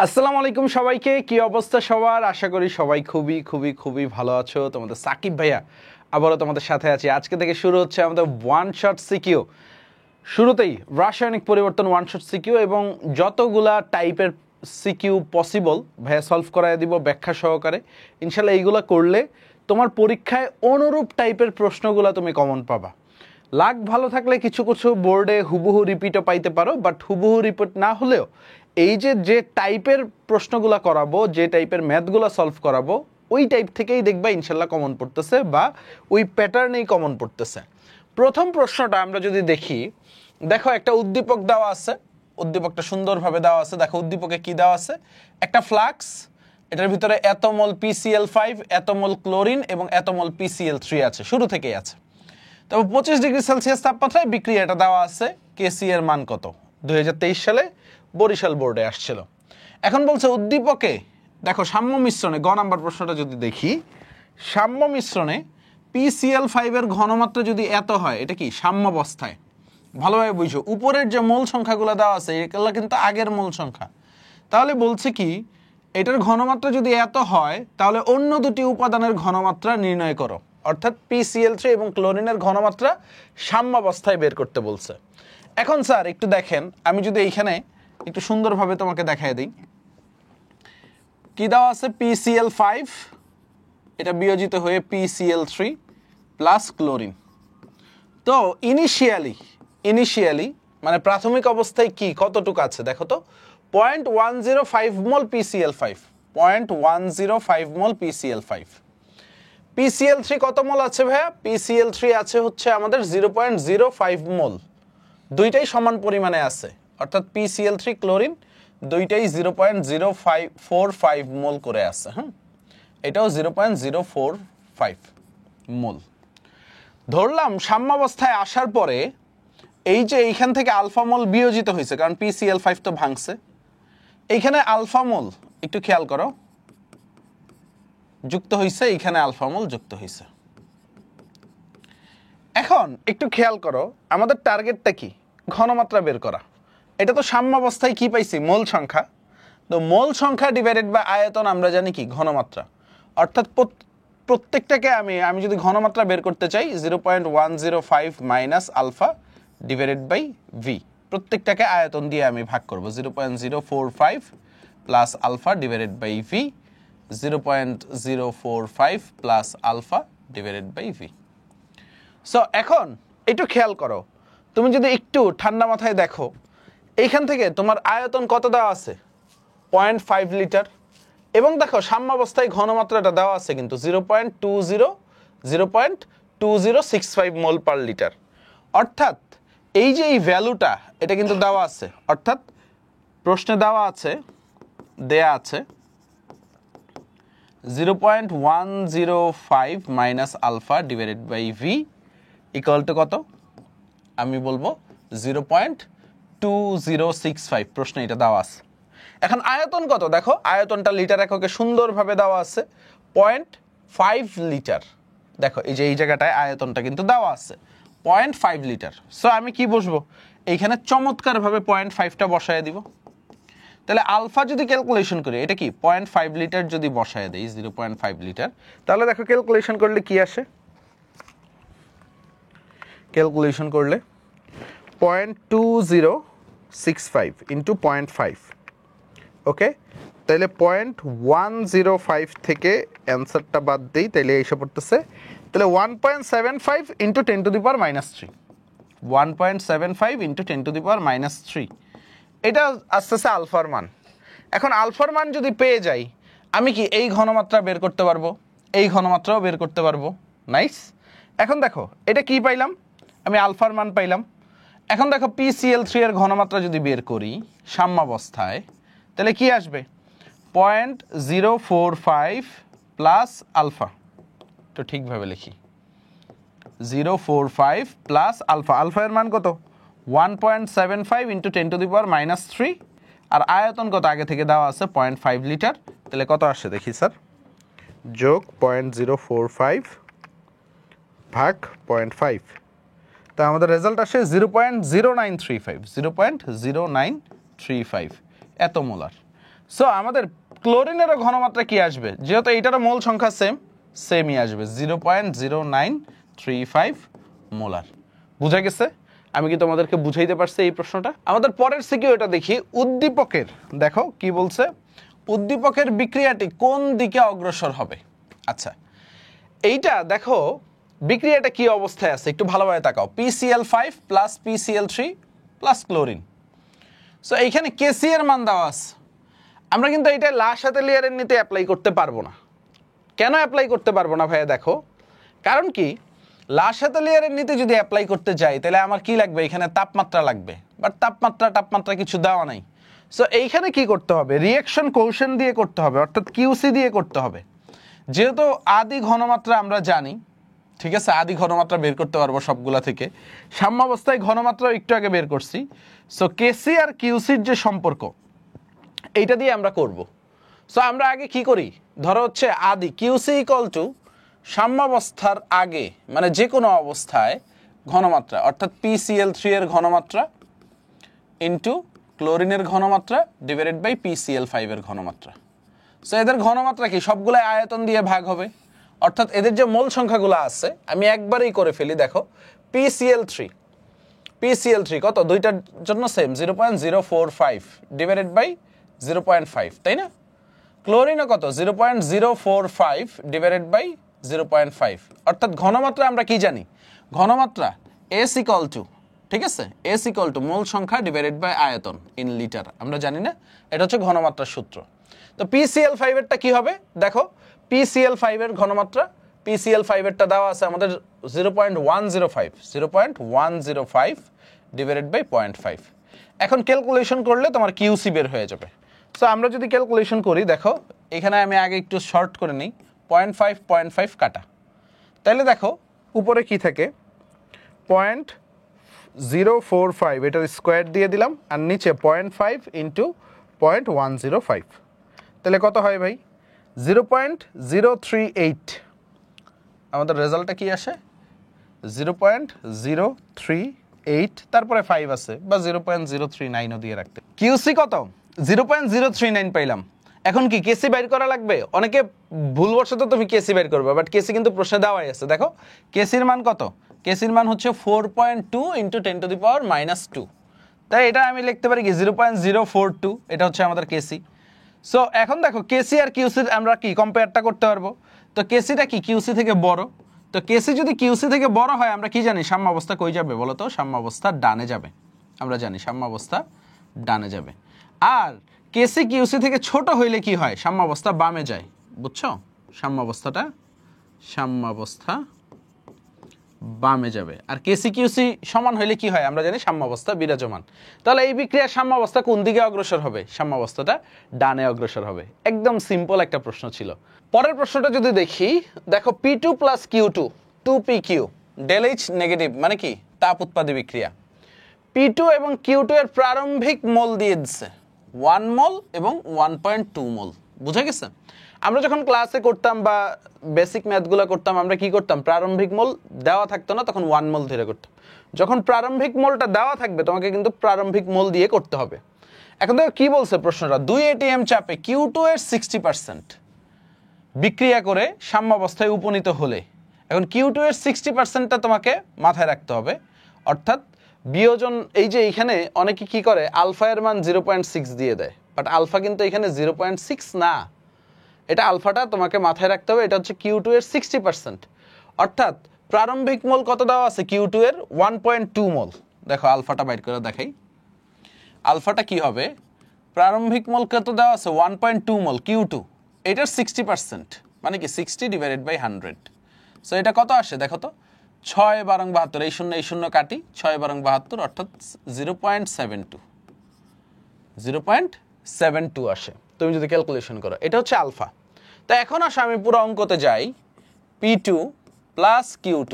আসসালামু আলাইকুম সবাইকে, কি অবস্থা সবার? আশা করি সবাই খুবই খুবই খুবই ভালো আছো। তোমাদের সাকিব ভাইয়া আবারও তোমাদের সাথে আছি। আজকে থেকে শুরু হচ্ছে আমাদের ওয়ান শট সিকিউ। শুরুতেই রাসায়নিক পরিবর্তন ওয়ান শট সিকিউ এবং যতগুলা টাইপের সিকিউ পসিবল ভাইয়া সলভ করায় দিব ব্যাখ্যা সহকারে। ইনশাল্লাহ এইগুলো করলে তোমার পরীক্ষায় অনুরূপ টাইপের প্রশ্নগুলো তুমি কমন পাবা। লাক ভালো থাকলে কিছু কিছু বোর্ডে হুবহু রিপিটও পাইতে পারো, বাট হুবহু রিপিট না হলেও এই যে টাইপের প্রশ্নগুলো করাবো, যে টাইপের ম্যাথগুলো সলভ করাবো, ওই টাইপ থেকেই দেখবা ইনশাল্লাহ কমন পড়তেছে বা ওই প্যাটার্নেই কমন পড়তেছে। প্রথম প্রশ্নটা আমরা যদি দেখি, দেখো একটা উদ্দীপক দেওয়া আছে, উদ্দীপকটা সুন্দরভাবে দেওয়া আছে। দেখো উদ্দীপকে কি দেওয়া আছে, একটা ফ্লাক্স, এটার ভিতরে এত মোল PCl5, এত মোল ক্লোরিন এবং এত মোল PCl3 আছে, শুরু থেকেই আছে। তবে 25 ডিগ্রি সেলসিয়াস তাপমাত্রায় বিক্রিয়াটা দেওয়া আছে। কেসি এর মান কত? 2023 সালে বরিশাল বোর্ডে আসছিল। এখন বলছে উদ্দীপকে দেখো সাম্য মিশ্রণে, গ নাম্বার প্রশ্নটা যদি দেখি, সাম্য মিশ্রণে PCl5 এর ঘনমাত্রা যদি এত হয়, এটা কি সাম্যাবস্থায়? ভালোভাবে বুঝো, উপরের যে মূল সংখ্যাগুলো দেওয়া আছে এগুলো কিন্তু আগের মূল সংখ্যা। তাহলে বলছে কি, এটার ঘনমাত্রা যদি এত হয় তাহলে অন্য দুটি উপাদানের ঘনমাত্রা নির্ণয় করো। অর্থাৎ PCl3 এবং ক্লোরিনের ঘনমাত্রা সাম্যাবস্থায় বের করতে বলছে। এখন স্যার একটু দেখেন, আমি যদি এইখানে একটু সুন্দরভাবে তোমাকে দেখায় দিই, কি দেওয়া আছে, PCl5 এটা বিয়োজিত হয়ে PCl3 প্লাস ক্লোরিন। তো ইনিশিয়ালি মানে প্রাথমিক অবস্থায় কি কতটুকু আছে দেখো তো, 0.105 মোল PCl5, 0.105 মোল PCl5। PCl3 কত মোল আছে ভাইয়া? PCl3 আছে হচ্ছে আমাদের 0.05 মোল। দুইটাই সমান পরিমাণে আছে, অর্থাৎ PCl3 ক্লোরিন দুইটাই 0.0545 মোল করে আছে। হ্যাঁ, এটাও 0.045 মোল। ধরলাম সাম্যাবস্থায় আসার পরে এই যে এইখান থেকে আলফা মোল বিয়োজিত হয়েছে, কারণ PCl5 তো ভাঙছে। এইখানে আলফা মোল একটু খেয়াল করো যুক্ত হয়েছে, এইখানে আলফা মোল যুক্ত হয়েছে। এখন একটু খেয়াল করো, আমাদের টার্গেটটা কি? ঘনমাত্রা বের করা। এটা তো সাম্যাবস্থায় কি পাইছি? মোল সংখ্যা। তো মোল সংখ্যা ডিভাইডেড বাই আয়তন আমরা জানি কি? ঘনমাত্রা। অর্থাৎ প্রত্যেকটাকে আমি যদি ঘনমাত্রা বের করতে চাই, 0.105 minus alpha divided by v, প্রত্যেকটাকে আয়তন দিয়ে আমি ভাগ করব। 0.045 plus alpha divided by v, 0.045 plus alpha divided by v. So এখন একটু খেয়াল করো, তুমি যদি একটু ঠান্ডা মাথায় দেখো, এইখান থেকে তোমার আয়তন কত দেওয়া আছে? 0.5 লিটার। এবং দেখো সাম্যাবস্থায় ঘনমাত্রাটা দেওয়া আছে কিন্তু 0.2065 মোল পার লিটার। অর্থাৎ এই যে এই ভ্যালুটা, এটা কিন্তু দেওয়া আছে, অর্থাৎ প্রশ্নে দেওয়া আছে, দেয়া আছে 0.105 minus alpha divided by v equal to কত? আমি বলবো 0.2065। প্রশ্নে এটা দেওয়া আছে। এখন আয়তন কত দেখো, আয়তনটা লিটার এককে সুন্দরভাবে দেওয়া আছে, 0.5 লিটার। দেখো এই যে এই জায়গাটায় আয়তনটা কিন্তু দেওয়া আছে 0.5 লিটার। সো আমি কি বসবো এইখানে? চমৎকারভাবে 0.5টা বসায় দিব। তাহলে আলফা যদি ক্যালকুলেশন করি, এটা কি 0.5 লিটার যদি বসায় দেই, 0.5 লিটার, তাহলে দেখো ক্যালকুলেশন করলে কি আসে? ক্যালকুলেশন করলে 0.2065 ইন্টু 0.5। ওকে, তাহলে 0.105 থেকে অ্যান্সারটা বাদ দিই, তাহলে এসে পড়তেছে, তাহলে 1.75 into 10 to the power minus 3, 1.75 into 10 to the power minus 3, এটা আসতেছে আলফার মান। এখন আলফার মান যদি পেয়ে যাই, আমি কি এই ঘনমাত্রা বের করতে পারবো, এই ঘনমাত্রাও বের করতে পারবো। নাইস। এখন দেখো এটা কি পাইলাম, আমি আলফার মান পাইলাম। এখন দেখো PCl3 এর ঘনমাত্রা যদি বের করি সাম্যাবস্থায়, তাহলে কি আসবে? 0.045 প্লাস আলফা। তো ঠিকভাবে লিখি, 0.45 প্লাস আলফা। আলফা এর মান কত? 1.75 into 10 to the power minus 3। আর আয়তন কত আগে থেকে দেওয়া আছে? 0.5 লিটার। তাহলে কত আসছে দেখি স্যার, যোগ 0.045 ভাগ 0.5, তা আমাদের রেজাল্ট আসে 0.0935, 0.0935 এত মোলার। সো আমাদের ক্লোরিনেরও ঘনমাত্রা কি আসবে, যেহেতু এইটারও মোল সংখ্যা সেমই আসবে 0.0935 মোলার। বুঝা গেছে? আমি কি তোমাদেরকে বুঝাইতে পারছি এই প্রশ্নটা? আমাদের পরের সিকিউ এটা দেখি, উদ্দীপকের, দেখো কি বলছে, উদ্দীপকের বিক্রিয়াটি কোন দিকে অগ্রসর হবে। আচ্ছা, এইটা দেখো বিক্রিয়াটা কি অবস্থায় আছে একটু ভালোভাবে তাকাও। PCl5 plus PCl3 plus chlorine. So এইখানে কেসি এর মান দেওয়া আছে। আমরা কিন্তু এটা লাশাতেলিয়ারের নিতে অ্যাপ্লাই করতে পারবো না। কেন অ্যাপ্লাই করতে পারবো না ভাইয়া? দেখো কারণ কি, লাশাতেলিয়ারের নিতে যদি অ্যাপ্লাই করতে যাই তাহলে আমার কি লাগবে, এখানে তাপমাত্রা লাগবে, বাট তাপমাত্রা কিছু দেওয়া নাই। সো এইখানে কি করতে হবে, রিঅ্যাকশন কোএফিশিয়েন্ট দিয়ে করতে হবে, অর্থাৎ কিউসি দিয়ে করতে হবে। যেহেতু আদি ঘনমাত্রা আমরা জানি, ঠিক আছে, আদি ঘনমাত্রা বের করতে পারবো সবগুলা থেকে। সাম্যাবস্থায় ঘনমাত্রা একটু আগে বের করছি। সো কেসি আর কিউসির যে সম্পর্ক, এইটা দিয়ে আমরা করব। সো আমরা আগে কি করি, ধরো হচ্ছে আদি কিউসি ইকুয়াল টু সাম্যাবস্থার আগে, মানে যে কোনো অবস্থায় ঘনমাত্রা, অর্থাৎ PCl3 এর ঘনমাত্রা ইন্টু ক্লোরিনের ঘনমাত্রা ডিভাইডেড বাই PCl5 এর ঘনমাত্রা। সো এদের ঘনমাত্রা কি, সবগুলো আয়তন দিয়ে ভাগ হবে, অর্থাৎ এদের যে মোল সংখ্যাগুলো আছে আমি একবারেই করে ফেলি। দেখো PCl3 কত, দুইটার জন্য সেম 0.045 ডিভাইডেড বাই 0.5, তাই না? ক্লোরিনও কত, 0.045 ডিভাইডেড বাই 0.5, অর্থাৎ ঘনমাত্রা আমরা কি জানি, ঘনমাত্রা S ইকুয়াল টু, ঠিক আছে, S ইকুয়াল টু মোল সংখ্যা ডিভাইডেড বাই আয়তন ইন লিটার, আমরা জানি না, এটা হচ্ছে ঘনমাত্রার সূত্র। তো PCl5 এরটা কি হবে, দেখো PCl5 এর ঘনমাত্রা, PCl5 এরটা দেওয়া আছে আমাদের 0.105 ডিভাইডেড বাই 0.5। এখন ক্যালকুলেশন করলে তোমার কিউসি বের হয়ে যাবে। সো আমরা যদি ক্যালকুলেশন করি, দেখো এখানে আমি আগে একটু শর্ট করে নিই, 0.5 কাটা, তাহলে দেখো উপরে কি থাকে 0.045, এটার স্কোয়ার দিয়ে দিলাম, আর নিচে 0.5 ইন্টু 0.105, তাহলে কত হয় ভাই, 0.038। আমাদের রেজাল্টটা কি আসে, 0.038, তারপরে 5 আছে, বা 0.039ও দিয়ে রাখতে। কিউসি কত, 0.039 পাইলাম। এখন কি কেসি বাইর করা লাগবে? অনেকে ভুলবশত তুমি কেসি বাইর করবে, বাট কেসি কিন্তু প্রশ্নে দেওয়াই আছে। দেখো কেসির মান কত, কেসির মান হচ্ছে 4.2 ইন্টু 10⁻², তাই এটা আমি লিখতে পারি কি 0.042, এটা হচ্ছে আমাদের কেসি। সো এখন দেখো কেসি আর কিউসির আমরা কি কম্পেয়ারটা করতে পারবো। তো কেসিটা কি কিউসি থেকে বড়, তো কেসি যদি কিউসি থেকে বড় হয় আমরা কি জানি, সাম্যাবস্থা কই যাবে বলো তো, সাম্যাবস্থা ডানে যাবে, আমরা জানি সাম্যাবস্থা ডানে যাবে। আর কেসি কিউসি থেকে ছোট হইলে কি হয়, সাম্যাবস্থা বামে যায়, বুঝছো, সাম্যাবস্থা বামে যাবে। আর কেসি কিউসি সমান হইলে কি হয়, আমরা জানি সাম্যাবস্থা বিরাজমান। তাহলে এই বিক্রিয়ার সাম্যাবস্থা কোন দিকে অগ্রসর হবে, সাম্যাবস্থাটা ডানে অগ্রসর হবে। একদম সিম্পল একটা প্রশ্ন ছিল। পরের প্রশ্নটা যদি দেখি, দেখো P2 plus Q2 2PQ ΔH negative, মানে কি তাপ উৎপাদী বিক্রিয়া। P2 এবং Q2 এর প্রারম্ভিক মোল দিয়ে দিচ্ছে 1 মোল এবং 1.2 মোল। বুঝা গেছে? আমরা যখন ক্লাসে করতাম বা বেসিক ম্যাথগুলো করতাম, আমরা কি করতাম, প্রারম্ভিক মোল দেওয়া থাকতো না, তখন 1 মোল ধরে করতাম। যখন প্রারম্ভিক মোলটা দেওয়া থাকবে তোমাকে কিন্তু প্রারম্ভিক মোল দিয়ে করতে হবে। এখন দেখো কি বলছে প্রশ্নটা, 2 atm চাপে Q2 এর 60% বিক্রিয়া করে সাম্যাবস্থায় উপনীত হলে, এখন Q2 এর 60%টা তোমাকে মাথায় রাখতে হবে, অর্থাৎ বিয়োজন। এই যে এখানে অনেকে কি করে, আলফা এর মান 0.6 দিয়ে দেয়, বাট আলফা কিন্তু এখানে 0.6 না, এটা আলফাটা তোমাকে মাথায় রাখতে হবে, এটা হচ্ছে Q2 এর 60%, অর্থাৎ প্রারম্ভিক মোল কত দেওয়া আছে Q2 এর 1.2 মোল। দেখো আলফাটা বাইর করে দেখাই, আলফাটা কি হবে, প্রারম্ভিক মোল কত দেওয়া আছে 1.2 মোল Q2, এটার 60%, মানে কি 60 ডিভাইডেড বাই 100। সো এটা কত আসে দেখো তো, 6 বারং 72, এই শূন্য কাটি, 6 বারং 72, অর্থাৎ 0.72 আসে তুমি যদি ক্যালকুলেশন করো। এটা হচ্ছে আলফা। তা এখন আসো আমি পুরো অঙ্কতে যাই, P2 প্লাস Q2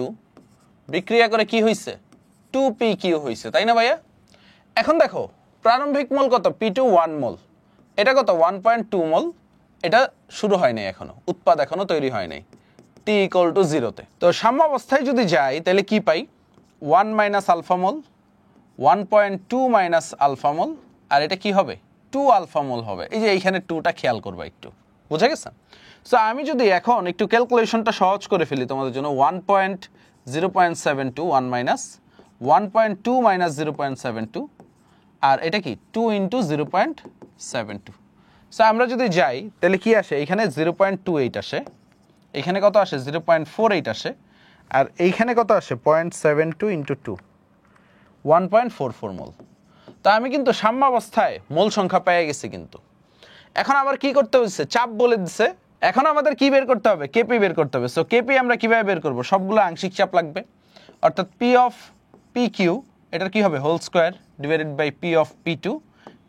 বিক্রিয়া করে কি হয়েছে, 2PQ হয়েছে, তাই না ভাইয়া? এখন দেখো প্রারম্ভিক মোল কত, P2 1 মোল, এটা কত 1.2 মোল, এটা শুরু হয় নাই এখনো, উৎপাদ এখনো তৈরি হয় নাই, T = 0-তে। তো সাম্যাবস্থায় যদি যাই তাহলে কি পাই, 1 মাইনাস আলফা মোল, 1.2 মাইনাস আলফা মোল, আর এটা কি হবে 2 আলফা মোল হবে। এই যে এইখানে 2টা খেয়াল করবা একটু, বুঝা গেছে? সো আমি যদি এখন একটু ক্যালকুলেশনটা সহজ করে ফেলি তোমাদের জন্য, 1.0.72 1 মাইনাস 1.2 মাইনাস 0.72, আর এটা কি 2 ইন্টু 0.72। সো আমরা যদি যাই তাহলে কি আসে, এখানে 0.28 আসে, এখানে কত আসে 0.48 আসে, আর এইখানে কত আসে 0.72 ইন্টু 2 1.44 মোল। তো আমি কিন্তু সাম্যাবস্থায় মোল সংখ্যা পেয়ে গেছি। কিন্তু এখন আবার কি করতে হচ্ছে, চাপ বলে দিচ্ছে, এখন আমাদের কি বের করতে হবে, কেপি বের করতে হবে। সো কেপি আমরা কিভাবে বের করব, সবগুলো আংশিক চাপ লাগবে, অর্থাৎ পি অফ পি কিউ, এটার কি হবে whole square divided by P of p two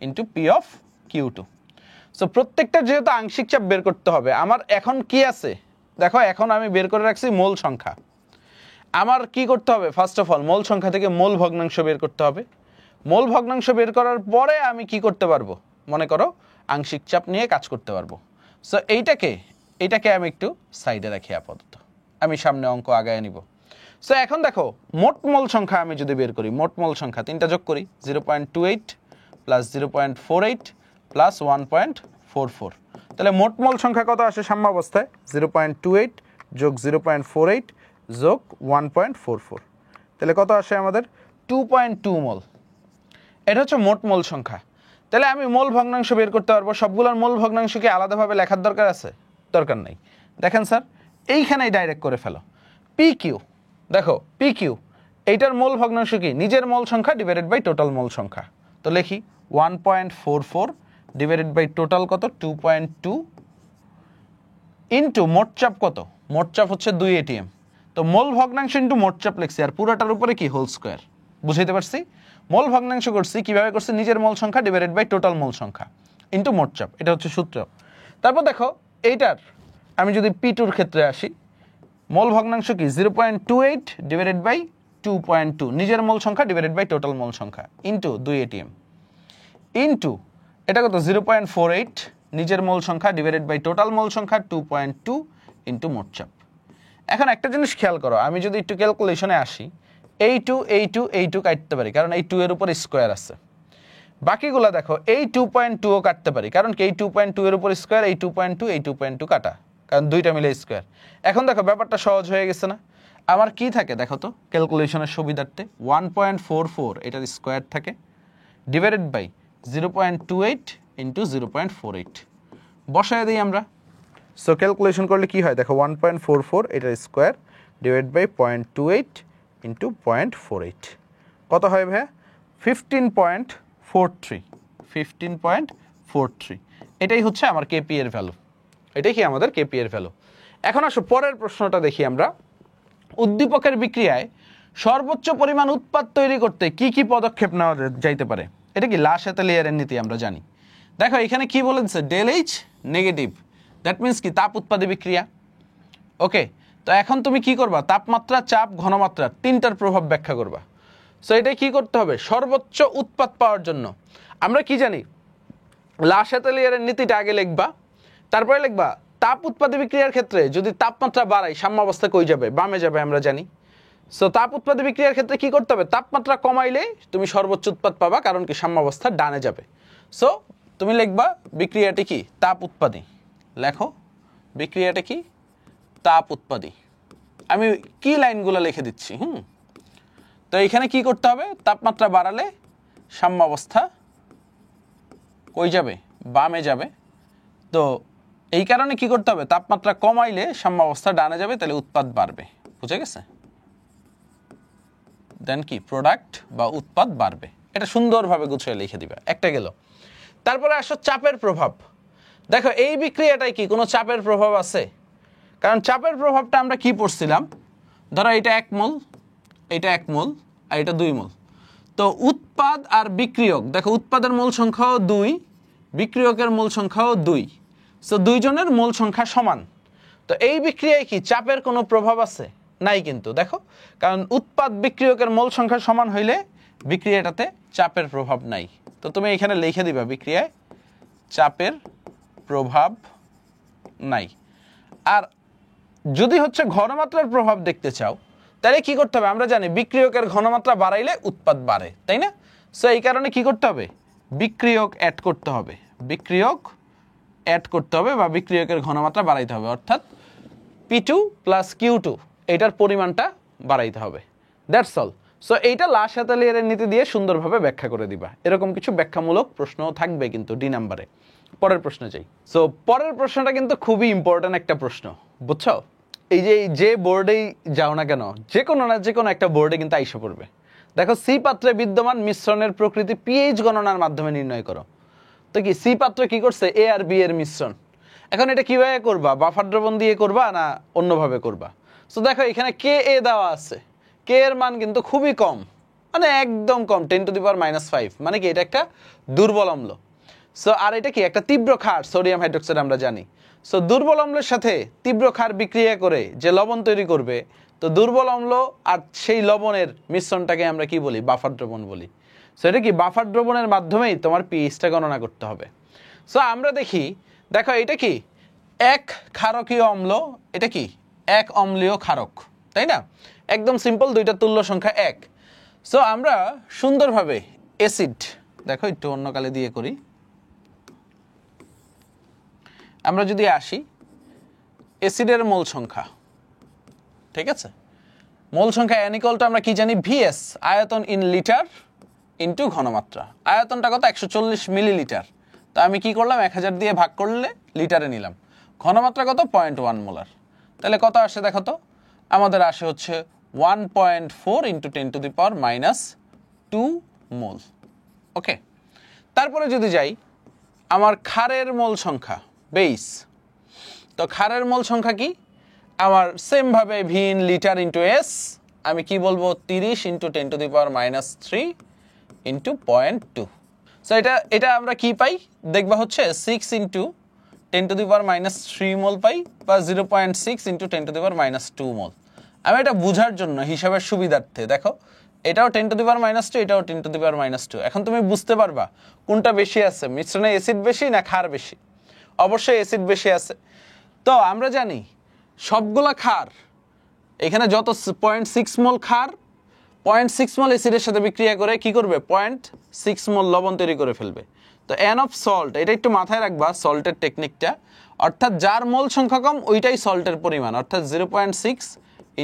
into P of q two. So প্রত্যেকটা যেহেতু আংশিক চাপ বের করতে হবে, আমার এখন কি আছে দেখো, এখন আমি বের করে রাখছি মোল সংখ্যা। আমার কি করতে হবে, ফার্স্ট অফ অল মোল সংখ্যা থেকে মোল ভগ্নাংশ বের করতে হবে। মোল ভগ্নাংশ বের করার পরে আমি কি করতে পারবো, মনে করো আংশিক চাপ নিয়ে কাজ করতে পারবো। সো এইটাকে আমি একটু সাইডে রাখি আপাতত, আমি সামনে অঙ্ক আগায় নিব। সো এখন দেখো মোট মোল সংখ্যা আমি যদি বের করি, মোট মোল সংখ্যা তিনটা যোগ করি, 0.28 প্লাস 0.48 প্লাস 1.44, তাহলে মোট মোল সংখ্যা কত আসে সাম্যাবস্থায়, 0.28 যোগ 0.48 যোগ 1.44, তাহলে কত আসে আমাদের 2.2 মোল। এটা হচ্ছে মোট মোল সংখ্যা। তাহলে আমি মোল ভগ্নাংশ বের করতে পারবো। সবগুলোর মোল ভগ্নাংশকে আলাদাভাবে লেখার দরকার আছে? দরকার নেই। দেখেন স্যার, এইখানেই ডাইরেক্ট করে ফেলো। পি কিউ, দেখো পি কিউ এইটার মোল ভগ্নাংশ কি, নিজের মোল সংখ্যা ডিভাইডেড বাই টোটাল মোল সংখ্যা। তো লিখি 1.44 ডিভাইডেড বাই টোটাল কত 2.2 ইন্টু মোট চাপ কত, মোট চাপ হচ্ছে 2 এটিএম। তো মোল ভগ্নাংশ ইন্টু মোট চাপ লিখছি, আর পুরোটার উপরে কি হোল স্কোয়ার। বুঝাইতে পারছি? মোল ভগ্নাংশ করছি কিভাবে করছি, নিজের মোল সংখ্যা ডিভাইডেড বাই টোটাল মোল সংখ্যা ইন্টু মোট চাপ, এটা হচ্ছে সূত্র। তারপর দেখো এইটার আমি যদি পি টুর ক্ষেত্রে আসি, মোল ভগ্নাংশ কি 0.28 ডিভাইডেড বাই 2.2, নিজের মোল সংখ্যা ডিভাইডেড বাই টোটাল মোল সংখ্যা ইন্টু 2 এটিএম ইন্টু এটা কত 0.48, নিজের মোল সংখ্যা ডিভাইডেড বাই টোটাল মোল সংখ্যা 2.2 ইন্টু মোট চাপ। এখন একটা জিনিস খেয়াল করো, আমি যদি একটু ক্যালকুলেশনে আসি, এই টু কাটতে পারি, কারণ এই 2 এর উপর স্কোয়ার আছে। বাকিগুলো দেখো এই 2.2ও কাটতে পারি, কারণ এই 2.2 এর উপর স্কোয়ার, এই 2.2 কাটা, কারণ দুইটা মিলে স্কোয়ার। এখন দেখো ব্যাপারটা সহজ হয়ে গেছে না? আমার কি থাকে দেখো তো ক্যালকুলেশনের সুবিধার্থে, 1.44 এটার স্কোয়ার থাকে ডিভাইডেড বাই 0.28 ইন্টু 0.48 বসায় দিই আমরা। সো ক্যালকুলেশন করলে কি হয় দেখো, 1.44 এটার স্কোয়ার ডিভাইড বাই 0.28 ইন্টু 0.48 কত হয় ভাইয়া, 15.43। এটাই হচ্ছে আমার কেপি এর ভ্যালু, এটাই কি আমাদের কেপি এর ভ্যালু। এখন আসো পরের প্রশ্নটা দেখি আমরা। উদ্দীপকের বিক্রিয়ায় সর্বোচ্চ পরিমাণ উৎপাদ তৈরি করতে কি কি পদক্ষেপ নেওয়া যাইতে পারে, এটা কি লা শ্যাতেলিয়ারের নীতি আমরা জানি। দেখো এখানে কি বলে দিচ্ছে, del H negative, that means কি তাপ উৎপাদী বিক্রিয়া। ওকে, তো এখন তুমি কি করবা, তাপমাত্রা, চাপ, ঘনমাত্রা তিনটার প্রভাব ব্যাখ্যা করবা। সো এটাই কি করতে হবে, সর্বোচ্চ উৎপাদ পাওয়ার জন্য আমরা কি জানি, লা শ্যাতেলিয়ারের নীতিটা আগে লিখবা, তারপরে লিখবা তাপ উৎপাদী বিক্রিয়ার ক্ষেত্রে যদি তাপমাত্রা বাড়ায় সাম্যাবস্থা কই যাবে, বামে যাবে আমরা জানি। সো তাপ উৎপাদী বিক্রিয়ার ক্ষেত্রে কি করতে হবে, তাপমাত্রা কমাইলে তুমি সর্বোচ্চ উৎপাদ পাবা, কারণ কি সাম্যাবস্থা ডানে যাবে। সো তুমি লিখবা বিক্রিয়াটি কি, তাপ উৎপাদী। লেখো বিক্রিয়াটা কি, তাপ উৎপাদী। আমি কি লাইনগুলো লিখে দিচ্ছি। তো এখানে কি করতে হবে, তাপমাত্রা বাড়ালে সাম্যাবস্থা কই যাবে, বামে যাবে। তো এই কারণে কি করতে হবে, তাপমাত্রা কমাইলে সাম্যাবস্থা ডানে যাবে, তাহলে উৎপাদ বাড়বে। বুঝে গেছে? দেন কি প্রোডাক্ট বা উৎপাদ বাড়বে। এটা সুন্দরভাবে গুছিয়ে লিখে দিবে, একটা গেল। তারপরে আসো চাপের প্রভাব। দেখো এই বিক্রিয়াটাই কি কোনো চাপের প্রভাব আছে, কারণ চাপের প্রভাবটা আমরা কি পড়ছিলাম, ধরো এটা 1 মোল, এটা 1 মোল, আর এটা 2 মোল। তো উৎপাদ আর বিক্রিয়ক, দেখো উৎপাদের মোল সংখ্যাও 2, বিক্রিয়কের মোল সংখ্যাও 2। সো দুইজনের মোল সংখ্যা সমান। তো এই বিক্রিয়ায় কি চাপের কোনো প্রভাব আছে? নাই কিন্তু। দেখো, কারণ উৎপাদ বিক্রিয়কের মোল সংখ্যা সমান হইলে বিক্রিয়াটাতে চাপের প্রভাব নাই। তো তুমি এখানে লিখে দিবা বিক্রিয়ায় চাপের প্রভাব নাই। আর যদি হচ্ছে ঘনমাত্রার প্রভাব দেখতে চাও, তাহলে কি করতে হবে, আমরা জানি বিক্রিয়কের ঘনমাত্রা বাড়াইলে উৎপাদ বাড়ে, তাই না? সো এই কারণে কি করতে হবে, বিক্রিয়ক অ্যাড করতে হবে, বিক্রিয়ক অ্যাড করতে হবে বা বিক্রিয়কের ঘনমাত্রা বাড়াইতে হবে, অর্থাৎ P2 প্লাস Q2 এটার পরিমাণটা বাড়াইতে হবে। That's all. সো এইটা লা শাতালিয়ারের নীতি দিয়ে সুন্দরভাবে ব্যাখ্যা করে দিবা। এরকম কিছু ব্যাখ্যামূলক প্রশ্নও থাকবে কিন্তু ডি নাম্বারে। পরের প্রশ্নে যাই। সো পরের প্রশ্নটা কিন্তু খুবই ইম্পর্ট্যান্ট একটা প্রশ্ন, বুঝছো? এই যে বোর্ডেই যাও না কেন, যে কোনো একটা বোর্ডে কিন্তু আইসা পড়বে। দেখো, সি পাত্রে বিদ্যমান মিশ্রণের প্রকৃতি পিএইচ গণনার মাধ্যমে নির্ণয় করো। তো কি সি পাত্র কি করছে? এ আর বি এর মিশ্রণ। এখন এটা কিভাবে করবা? বাফার দ্রবণ দিয়ে করবা না অন্যভাবে করবা? সো দেখো, এখানে কে এ দেওয়া আছে, কে এর মান কিন্তু খুবই কম, মানে একদম কম, 10⁻⁵, মানে কি এটা একটা দুর্বল অম্ল। সো আর এটা কি একটা তীব্র ক্ষার, সোডিয়াম হাইড্রোক্সাইড আমরা জানি। সো দুর্বল অম্লের সাথে তীব্র ক্ষার বিক্রিয়া করে যে লবণ তৈরি করবে, তো দুর্বল অম্ল আর সেই লবণের মিশ্রণটাকে আমরা কি বলি? বাফার দ্রবণ বলি। সো এটা কি বাফার দ্রবণের মাধ্যমেই তোমার পিএইচটা গণনা করতে হবে। সো আমরা দেখো এটা কি এক ক্ষারকীয় অম্ল, এটা কি এক অম্লীয় ক্ষারক, তাই না? একদম সিম্পল, দুইটা তুল্য সংখ্যা এক। সো আমরা সুন্দরভাবে অ্যাসিড, দেখো একটু অন্য কালে দিয়ে করি, আমরা যদি আসি অ্যাসিডের মোল সংখ্যা, ঠিক আছে? মোল সংখ্যা n = আমরা কি জানি? VS, আয়তন ইন লিটার ইন্টু ঘনমাত্রা। আয়তনটা কত? 140 মিলিলিটার। তো আমি কি করলাম? 1000 দিয়ে ভাগ করলে লিটারে নিলাম। ঘনমাত্রা কত? 0.1 মোলার। তাহলে কত আসে দেখো তো? আমাদের আসে হচ্ছে 1.4 × 10⁻⁻² মোল। ওকে, তারপরে যদি যাই আমার ক্ষারের মোল সংখ্যা, বেস। তো ক্ষারের মোল সংখ্যা কি? আমার সেম ভাবে V in litre into S, আমি কি বলবো? 30 × 10⁻³ ইন্টু 0.2। সো এটা আমরা কি পাই? দেখবা হচ্ছে 6 × 10⁻³ মোল পাই, বা 0.6 × 10⁻² মোল। আমি এটা বোঝার জন্য হিসাবের সুবিধার্থে, দেখো এটাও 10⁻², এটাও 10⁻²। এখন তুমি বুঝতে পারবা কোনটা বেশি আছে, মিশ্রণে অ্যাসিড বেশি না ক্ষার বেশি? অবশ্যই অ্যাসিড বেশি আছে। তো আমরা জানি সবগুলা ক্ষার, এখানে যত 0.6 মোল ক্ষার 0.6 মোল অ্যাসিডের সাথে বিক্রিয়া করে কি করবে? 0.6 মোল লবণ তৈরি করে ফেলবে। তো n অফ সল্ট, এটা একটু মাথায় রাখবা সল্টের টেকনিকটা, অর্থাৎ যার মোল সংখ্যা কম ওইটাই সল্টের পরিমাণ, অর্থাৎ 0.6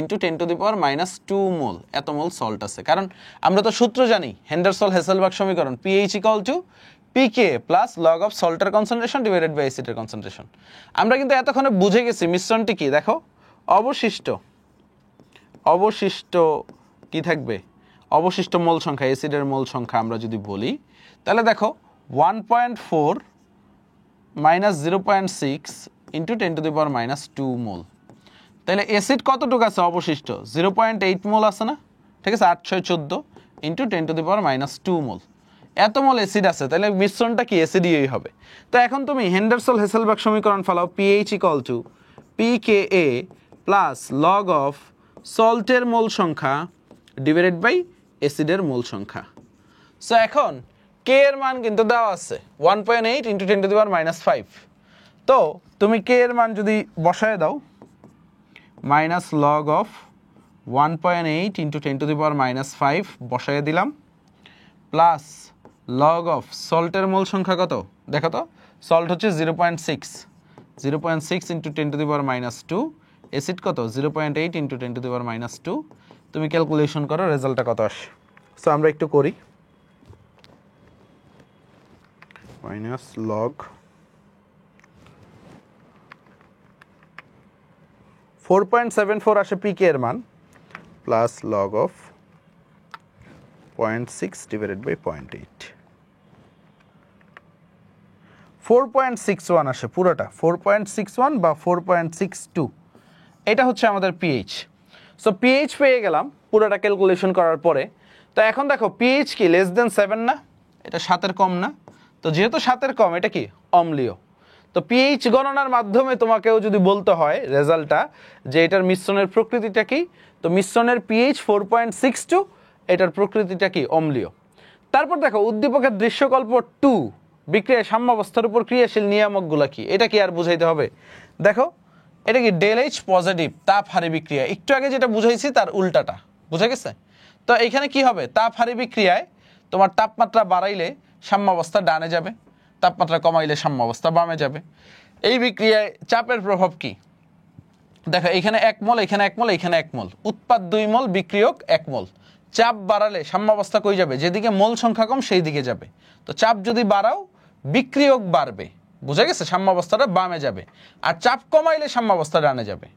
× 10⁻² মোল, এত মোল সল্ট আছে। কারণ আমরা তো সূত্র জানি, হেন্ডারসন-হেসেলবার্গ সমীকরণ, pH = pK plus log of সল্টের কনসেন্ট্রেশন ডিভাইডেড বাই অ্যাসিডের কনসেন্ট্রেশন। আমরা কিন্তু এতক্ষণে বুঝে গেছি মিশ্রণটি কি। দেখো অবশিষ্ট কি থাকবে? অবশিষ্ট মোল সংখ্যা, অ্যাসিডের মোল সংখ্যা আমরা যদি বলি, তাহলে দেখো 1.4 - 0.6 × 10⁻² মোল। তাহলে অ্যাসিড কতটুকু আছে অবশিষ্ট? 0.8 মোল আছে না? ঠিক আছে, 8×6 × 10⁻² মোল, এত মোল অ্যাসিড আছে। তাহলে মিশ্রণটা কি? অ্যাসিডীয়ই হবে। তো এখন তুমি হেন্ডারসন-হেসেলবার্গ সমীকরণ ফলাও, pH = pKa plus log of সল্টের মোল সংখ্যা ডিভাইডেড বাই অ্যাসিডের মোল সংখ্যা। সো এখন কে এর মান কিন্তু দেওয়া আছে 1.8 × 10⁻⁵। তো তুমি কে এর মান যদি বসায় দাও, মাইনাস লগ অফ 1.8 × 10⁻⁵ বসায় দিলাম, প্লাস লগ অফ সল্টের মোল সংখ্যা কত? দেখো তো, সল্ট হচ্ছে 0.6 × 10⁻², অ্যাসিড কত? 0.8 × 10⁻²। তুমি ক্যালকুলেশন করো রেজাল্টটা কত আসে। সো আমরা একটু করি, মাইনাস লগ 4.74 আসে পিকে এর মান, plus log of 0.6 divided by 0.8, 4.61 আসে পুরোটা, 4.61 বা 4.62, এটা হচ্ছে আমাদের পিএইচ। সো পিএইচ পেয়ে গেলাম পুরোটা ক্যালকুলেশন করার পরে। তো এখন দেখো পিএইচ কি <7 না? এটা 7-এর কম না? তো যেহেতু 7-এর কম, এটা কি অম্লীয়। তো পিএইচ গণনার মাধ্যমে তোমাকেও যদি বলতে হয় রেজাল্টটা যে এটার মিশ্রণের প্রকৃতিটা কি, তো মিশ্রণের পিএইচ 4.62, এটার প্রকৃতিটা কি? অম্লীয়। তারপর দেখো উদ্দীপকের দৃশ্যকল্প 2, বিক্রিয়ায় সাম্যাবস্থার উপর ক্রিয়াশীল নিয়ামকগুলো কি? এটা কি আর বুঝাইতে হবে? দেখো এটা কি ΔH পজিটিভ তাপ হারি বিক্রিয়া, একটু আগে যেটা বুঝাইছি তার উল্টাটা, বুঝা গেছে? তো এখানে কি হবে? তাপ হারি বিক্রিয়ায় তোমার তাপমাত্রা বাড়াইলে সাম্যাবস্থা ডানে যাবে, তাপমাত্রা কমাইলে সাম্যাবস্থা বামে যাবে। এই বিক্রিয়ায় চাপের প্রভাব কি? দেখো এখানে 1 মোল, এখানে 1 মোল, এখানে 1 মোল, উৎপাদ 2 মোল, বিক্রিয়ক 1 মোল। চাপ বাড়ালে সাম্যাবস্থা কই যাবে? যেদিকে মোল সংখ্যা কম সেই দিকে যাবে। তো চাপ যদি বাড়াও বিক্রিয়ক বাড়বে, বুঝা গেছে? সাম্যাবস্থাটা বামে যাবে। আর চাপ কমাইলে সাম্যাবস্থা ডানে যাবে।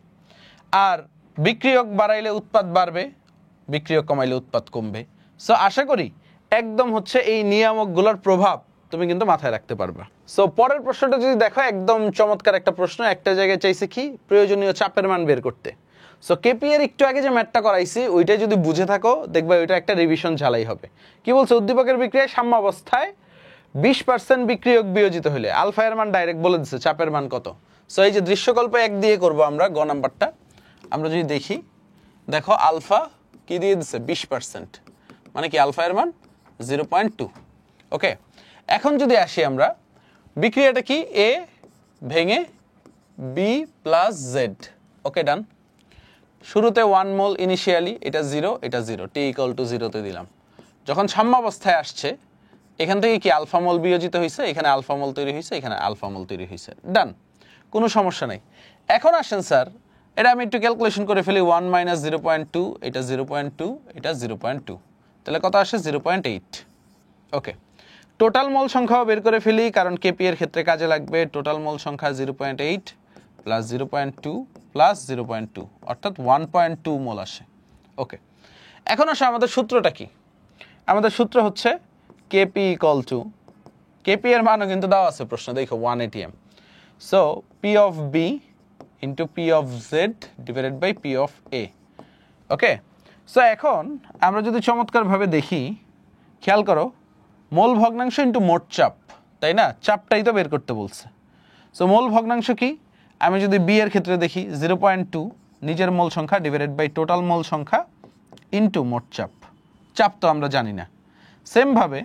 আর বিক্রিয়ক বাড়াইলে উৎপাদ বাড়বে, বিক্রিয়ক কমাইলে উৎপাদ কমবে। সো আশা করি একদম হচ্ছে এই নিয়ামকগুলোর প্রভাব তুমি কিন্তু মাথায় রাখতে পারবা। সো পরের প্রশ্নটা যদি দেখো, একদম চমৎকার একটা প্রশ্ন। একটা জায়গায় চাইছে কি প্রয়োজনীয় চাপের মান বের করতে। সো কেপি এর একটু আগে যে ম্যাথটা করাইছি ওইটাই যদি বুঝে থাকো দেখবা ওইটা একটা রিভিশন ঝালাই হবে। কি বলছে? উদ্দীপকের বিক্রিয়ায় সাম্যাবস্থায় 20% বিক্রিয়ক বিয়োজিত হলে আলফা এর মান ডাইরেক্ট বলে দিচ্ছে চাপের মান কত। সো এই যে দৃশ্যকল্প 1 দিয়ে করব আমরা গ নাম্বারটা। আমরা যদি দেখি, দেখো আলফা কি দিয়ে দিচ্ছে? 20%, মানে কি আলফা এর মান 0.2। ওকে, এখন যদি আসি আমরা, বিক্রিয়াটা কি? এ ভেঙে বি প্লাস জেড। ওকে, ডান। শুরুতে 1 মোল ইনিশিয়ালি, এটা 0, এটা 0, টি ইকুয়াল টু 0 তে দিলাম। যখন সাম্যাবস্থায় আসছে এখান থেকে কি আলফা মোল বিয়োজিত হয়েছে, এখানে আলফা মোল তৈরি হয়েছে, এখানে আলফা মোল তৈরি হয়েছে। ডান, কোনো সমস্যা নেই। এখন আসেন স্যার, এটা আমি একটু ক্যালকুলেশন করে ফেলি। 1 মাইনাস 0.2, এটা 0.2, এটা 0.2, তাহলে কত আসে? 0.8। ওকে, টোটাল মোল সংখ্যাও বের করে ফেলি, কারণ কেপি এর ক্ষেত্রে কাজে লাগবে। টোটাল মোল সংখ্যা 0.8 প্লাস 0.2 প্লাস 0.2, অর্থাৎ 1.2 মোল আসে। ওকে, এখন আসে আমাদের সূত্রটা কি? আমাদের সূত্র হচ্ছে কেপি ইকুয়াল টু, কেপি এর মানও কিন্তু দেওয়া আছে প্রশ্ন, দেখো 1 atm। So p of B into P of Z divided by P of A. Okay, so এখন আমরা যদি চমৎকারভাবে দেখি, খেয়াল করো, মোল ভগ্নাংশ ইন্টু মোট চাপ, তাই না? চাপটাই তো বের করতে বলছে। সো মোল ভগ্নাংশ কি? আমি যদি বি এর ক্ষেত্রে দেখি 0.2 নিজের মোল সংখ্যা ডিভাইডেড বাই টোটাল মোল সংখ্যা ইন্টু মোট চাপ। চাপ তো আমরা জানি না। সেমভাবে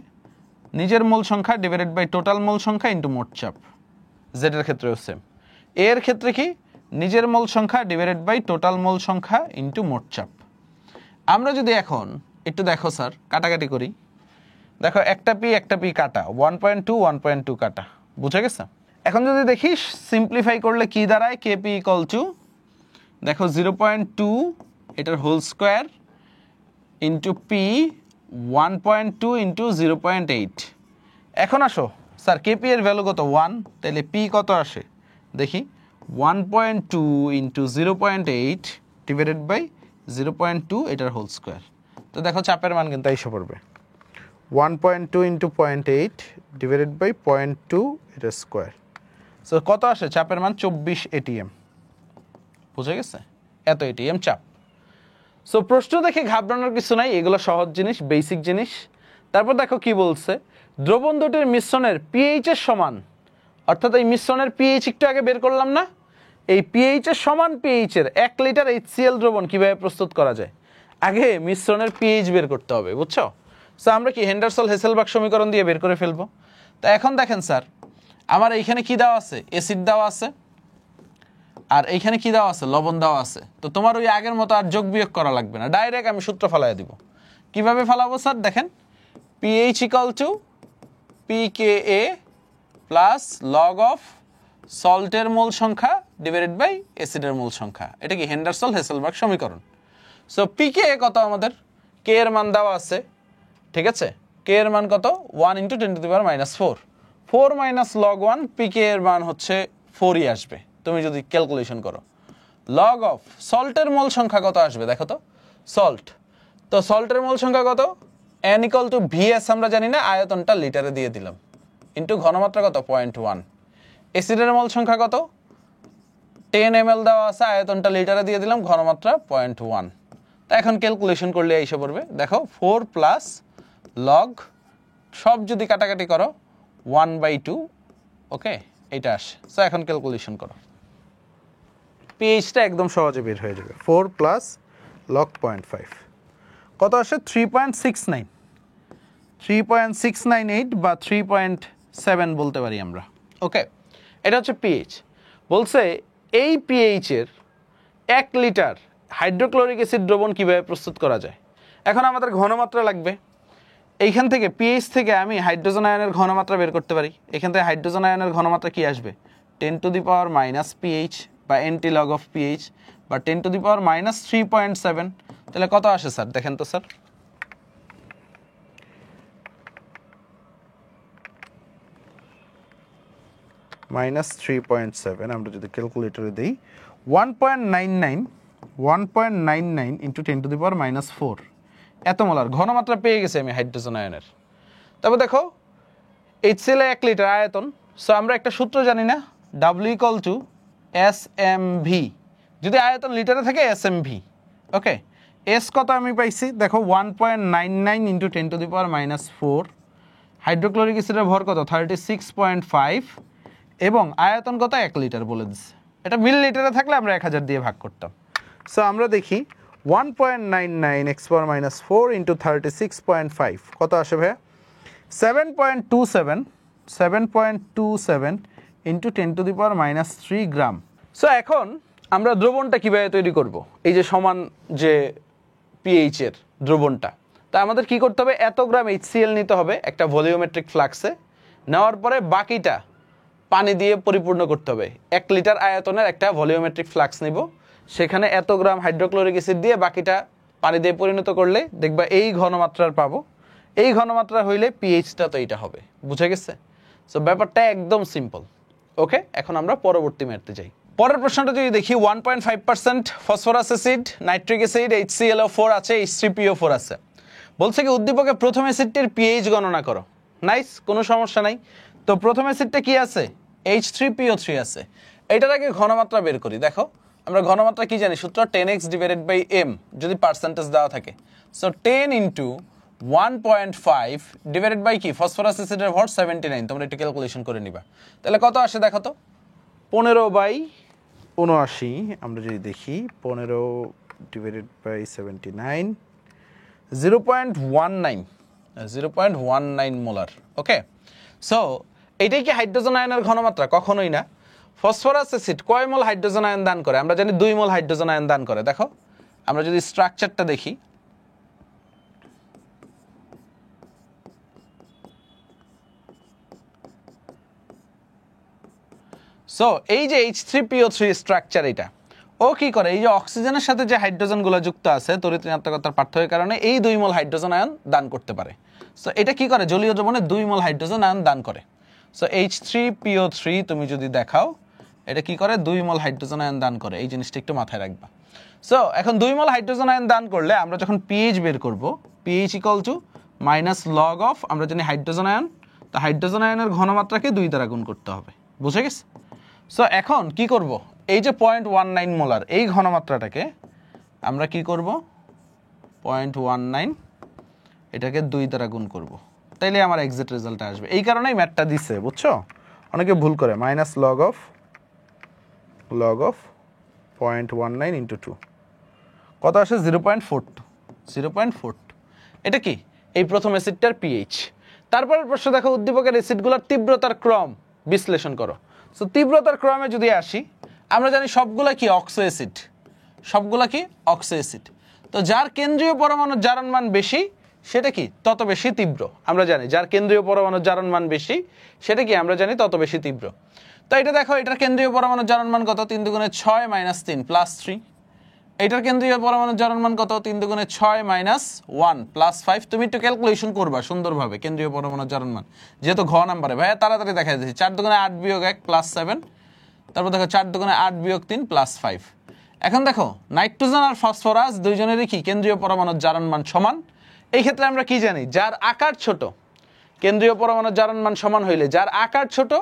নিজের মোল সংখ্যা ডিভাইডেড বাই টোটাল মোল সংখ্যা ইন্টু মোট চাপ। জেড এর ক্ষেত্রেও সেম। এর ক্ষেত্রে কি? নিজের মোল সংখ্যা ডিভাইডেড বাই টোটাল মোল সংখ্যা ইন্টু মোট চাপ। আমরা যদি এখন একটু দেখো স্যার, কাটাকাটি করি। দেখো একটা পি কাটা, 1.2 1.2 কাটা, বুঝে গেছে? এখন যদি দেখিস সিম্পলিফাই করলে কি দাঁড়ায়? কেপি ইকুয়াল টু, দেখো 0.2 এটার whole square into p 1.2 into 0.8। এখন আসো স্যার, কেপি এর ভ্যালু কত? 1, তাহলে পি কত আসে দেখি? 1.2 ইন্টু 0.8 ডিভাইডেড বাই 0.2 এটার হোল স্কোয়ার। তো দেখো চাপের মান কিন্তু এসে পড়বে 1.2 ইন্টু 0.8 ডিভাইডেড বাই 0.2 এটা স্কোয়ার। সো কত আসে চাপের মান? 24 atm। বুঝে গেছে? এত atm চাপ। সো প্রশ্ন দেখে ঘাবড়ানোর কিছু নাই, এগুলো সহজ জিনিস, বেসিক জিনিস। তারপর দেখো কি বলছে, দ্রবণ দুটির মিশ্রণের পিএইচ এর সমান, অর্থাৎ এই মিশ্রণের পিএইচ একটু আগে বের করলাম না? এই পিএইচ এর সমান পিএইচ এর 1 লিটার HCl দ্রবণ কিভাবে প্রস্তুত করা যায়? আগে মিশ্রণের পিএইচ বের করতে হবে, বুঝছো? সো আমরা কি হেন্ডারসন হেসেলবার্গ সমীকরণ দিয়ে বের করে ফেলবো। তো এখন দেখেন স্যার, আমার এইখানে কি দেওয়া আছে? অ্যাসিড দেওয়া আছে, আর এইখানে কি দেওয়া আছে? লবণ দেওয়া আছে। তো তোমার ওই আগের মতো আর যোগ বিয়োগ করা লাগবে না, ডাইরেক্ট আমি সূত্র ফালাই দিব। কিভাবে ফালাবো স্যার? দেখেন, pH equal to pKa plus log of সল্টের মোল সংখ্যা ডিভাইডেড বাই অ্যাসিডের মোল সংখ্যা। এটা কি হেন্ডারসন হেসেলবার্গ সমীকরণ। সো পিকেএ কত? আমাদের কে এর মান দেওয়া আছে, ঠিক আছে? কে এর মান কত? 1 into 10 to the power -4। 4 minus log 1, পিকে এর মান হচ্ছে 4ই আসবে তুমি যদি ক্যালকুলেশন করো। লগ অফ সল্টের মোল সংখ্যা কত আসবে দেখো তো? সল্ট, তো সল্টের মোল সংখ্যা কত? n ইকুয়াল টু ভিএস আমরা জানি না, আয়তনটা লিটারে দিয়ে দিলাম, ইন্টু ঘনমাত্রা কত? 0.1। অ্যাসিডের মোল সংখ্যা কত? 10 ml দেওয়া আছে, আয়তনটা লিটারে দিয়ে দিলাম, ঘনমাত্রা 0.1। তা এখন ক্যালকুলেশন করলে এসে পড়বে, দেখো 4 প্লাস লগ, সব যদি কাটাকাটি করো 1/2। ওকে, এটা আসে। সো এখন ক্যালকুলেশন করো, পিএইচটা একদম সহজে বের হয়ে যাবে। 4 প্লাস লগ 0.5 কত আসে? 3.69, 3.698 বা 3.7 বলতে পারি আমরা। ওকে, এটা হচ্ছে পিএইচ। বলছে এই পিএইচের 1 লিটার হাইড্রোক্লোরিক অ্যাসিড দ্রবণ কীভাবে প্রস্তুত করা যায়। এখন আমাদের ঘনমাত্রা লাগবে, এইখান থেকে পিএইচ থেকে আমি হাইড্রোজেন আয়নের ঘনমাত্রা বের করতে পারি। এখান থেকে হাইড্রোজেন আয়নের ঘনমাত্রা কি আসবে 10⁻⁻ pH বা NT log of pH বা 10⁻³ তাহলে কত আসে স্যার দেখেন তো স্যার, -3.7 আমরা যদি ক্যালকুলেটরে দিই 1.99 ইন্টু 10⁻⁻⁴ এত মোলার ঘনমাত্রা পেয়ে গেছি আমি হাইড্রোজেন আয়নের। তারপর দেখো HCl 1 লিটার আয়তন, সো আমরা একটা সূত্র জানি না W = SMV, যদি আয়তন লিটারে থাকে SMV, ওকে। এস কত আমি পাইছি দেখো 1.99 ইন্টু 10⁻⁻⁴, হাইড্রোক্লোরিক অ্যাসিডের ভর কত 36.5 এবং আয়তন কত 1 লিটার বলে দিচ্ছে। এটা মিলি লিটারে থাকলে আমরা 1000 দিয়ে ভাগ করতাম। সো আমরা দেখি 1.99 x⁻⁻⁴ ইন্টু 36.5 কত আসে ভাইয়া 7.27 ইন্টু 10⁻³ গ্রাম। সো এখন আমরা দ্রবণটা কীভাবে তৈরি করব, এই যে সমান যে পিএইচ এর দ্রবণটা, তা আমাদের কি করতে হবে এত গ্রাম HCl নিতে হবে একটা ভলিওমেট্রিক ফ্লাক্সে, নেওয়ার পরে বাকিটা পানি দিয়ে পরিপূর্ণ করতে হবে। 1 লিটার আয়তনের একটা ভলিওমেট্রিক ফ্লাক্স নিব, সেখানে এত গ্রাম হাইড্রোক্লোরিক অ্যাসিড দিয়ে বাকিটা পানি দিয়ে পরিণত করলে দেখবা এই ঘনমাত্রার পাবো। এই ঘনমাত্রা হইলে পিএইচটা তো এইটা হবে, বুঝে গেছে? সো ব্যাপারটা একদম সিম্পল, ওকে। এখন আমরা পরবর্তী ম্যাথে যাই। পরের প্রশ্নটা যদি দেখি 1.5% phosphorus acid, nitric acid, HClO4 আছে, H3PO4 আছে। বলছে কি উদ্দীপকের প্রথম অ্যাসিডটির পিএইচ গণনা করো। নাইস, কোনো সমস্যা নাই। তো প্রথম অ্যাসিডটা কি আছে H3PO3 আছে। এটার আগে ঘনমাত্রা বের করি। দেখো আমরা ঘনমাত্রা কি জানি, সূত্র 10x/m যদি পার্সেন্টেজ দেওয়া থাকে। সো 10 ইন্টু 1.5 ডিভাইডেড বাই কি ফসফরাস অ্যাসিডের ভর 79, তোমরা একটু ক্যালকুলেশন করে নিবা। তাহলে কত আসে দেখো তো 15/79 আমরা যদি দেখি 15 divided by 79 0.19 molar, okay. So এইটাই কি হাইড্রোজেন আয়নের ঘনমাত্রা? কখনোই না। ফসফরাস অ্যাসিড কয় মোল হাইড্রোজেন আয়ন দান করে? আমরা জানি 2 মোল হাইড্রোজেন আয়ন দান করে। দেখো আমরা যদি স্ট্রাকচারটা দেখি, সো এই যে H3PO3 স্ট্রাকচার, এটা ও কি করে এই যে অক্সিজেনের সাথে যে হাইড্রোজেনগুলো যুক্ত আছে তড়িৎ ঋণাত্মকতার পার্থক্যের কারণে এই 2 মোল হাইড্রোজেন আয়ন দান করতে পারে। সো এটা কি করে জলীয় দ্রবণে 2 মোল হাইড্রোজেন আয়ন দান করে। সো H3PO3 তুমি যদি দেখাও এটা কি করে 2 মোল হাইড্রোজেন আয়ন দান করে, এই জিনিসটা একটু মাথায় রাখবা। সো এখন 2 মোল হাইড্রোজেন আয়ন দান করলে আমরা যখন পিএইচ বের করব, পিএইচ = log of আমরা জানি হাইড্রোজেন আয়ন, তো হাইড্রোজেন আয়নের ঘনমাত্রাকে 2 দ্বারা গুণ করতে হবে, বুঝে গেছে? সো এখন কি করব, এই যে 0.19 মোলার এই ঘনমাত্রাটাকে আমরা কি করব 0.19 এটাকে 2 দ্বারা গুণ করব, তাইলে আমার এক্সাক্ট রেজাল্ট আসবে। এই কারণেই ম্যাথটা দিছে, বুঝছো? অনেকে ভুল করে -log of 0.19 ইন্টু 2 কত আসে 0.42। এটা কি এই প্রথম অ্যাসিডটার পিএইচ। তারপরের প্রশ্ন দেখো উদ্দীপকের অ্যাসিডগুলোর তীব্রতার ক্রম বিশ্লেষণ করো। সো তীব্রতার ক্রমে যদি আসি, আমরা জানি সবগুলা কি অক্সো অ্যাসিড, সবগুলা কি অক্সো অ্যাসিড। তো যার কেন্দ্রীয় পরমাণুর জারণ মান বেশি সেটা কি তত বেশি তীব্র। আমরা জানি যার কেন্দ্রীয় পরমাণুর জারণ মান বেশি সেটা কি আমরা জানি তত বেশি তীব্র। তো এটা দেখো এটার কেন্দ্রীয় পরমাণুর জারণ মান কত 3 × 6 - 3 + 3। এটার কেন্দ্রীয় পরমাণুর জারণ মান কত 3 × 6 - 1 + 5। তুমি একটু ক্যালকুলেশন করবা সুন্দরভাবে কেন্দ্রীয় পরমাণুর জারণ মান, যেহেতু ঘ নাম্বারে ভাইয়া তাড়াতাড়ি দেখা যাচ্ছে। 4 × 8 - 1 + 7। তারপর দেখো 4 × 8 - 3 + 5। এখন দেখো নাইট্রোজেন আর ফসফরাস দুইজনেরই কি কেন্দ্রীয় পরমাণুর জারণ মান সমান। এই ক্ষেত্রে আমরা কি জানি যার আকার ছোট, কেন্দ্রীয় পরমাণুর জারণ মান সমান হইলে যার আকার ছোট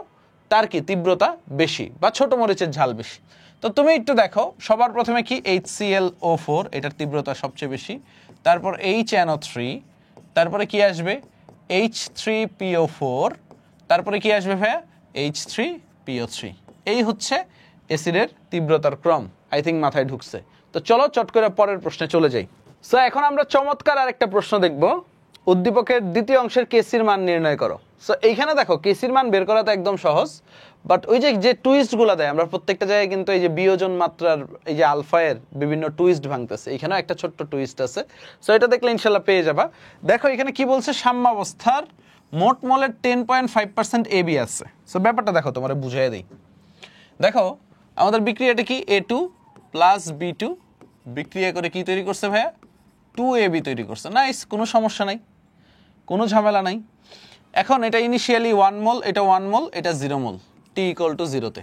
তার কি তীব্রতা বেশি বা ছোট মরিচের ঝাল বেশি। তো তুমি একটু দেখো সবার প্রথমে কি HClO4 এটার তীব্রতা সবচেয়ে বেশি, তারপর HNO3, তারপরে কি আসবে H3PO4, তারপরে কি আসবে ভাইয়া H3PO3। এই হচ্ছে অ্যাসিডের তীব্রতার ক্রম। আই থিঙ্ক মাথায় ঢুকছে। তো চলো চট করে পরের প্রশ্নে চলে যাই। সো এখন আমরা চমৎকার আরেকটা প্রশ্ন দেখব, উদ্দীপকের দ্বিতীয় অংশের কেসির মান নির্ণয় করো। সো এইখানে দেখো কেসির মান বের করা তো একদম সহজ, বাট ওই যে টুইস্টগুলো দেয়, আমরা প্রত্যেকটা জায়গায় কিন্তু এই যে বিয়োজন মাত্রার এই যে আলফা এর বিভিন্ন টুইস্ট ভাঙতেছে, এখানেও একটা ছোট্ট টুইস্ট আছে। সো এটা দেখলে ইনশাল্লাহ পেয়ে যাবা। দেখো এখানে কি বলছে, সাম্যাবস্থার মোট মলের 10.5% এবি আছে। সো ব্যাপারটা দেখো, তোমার বুঝিয়ে দিই। দেখো আমাদের বিক্রিয়াটা কি, A2 প্লাস B2 বিক্রিয়া করে কি তৈরি করছে ভাইয়া, 2AB তৈরি করছে। নাইস, কোনো সমস্যা নাই, কোনো ঝামেলা নাই। এখন এটা ইনিশিয়ালি 1 মোল, এটা 1 মোল, এটা 0 মোল, T = 0-তে।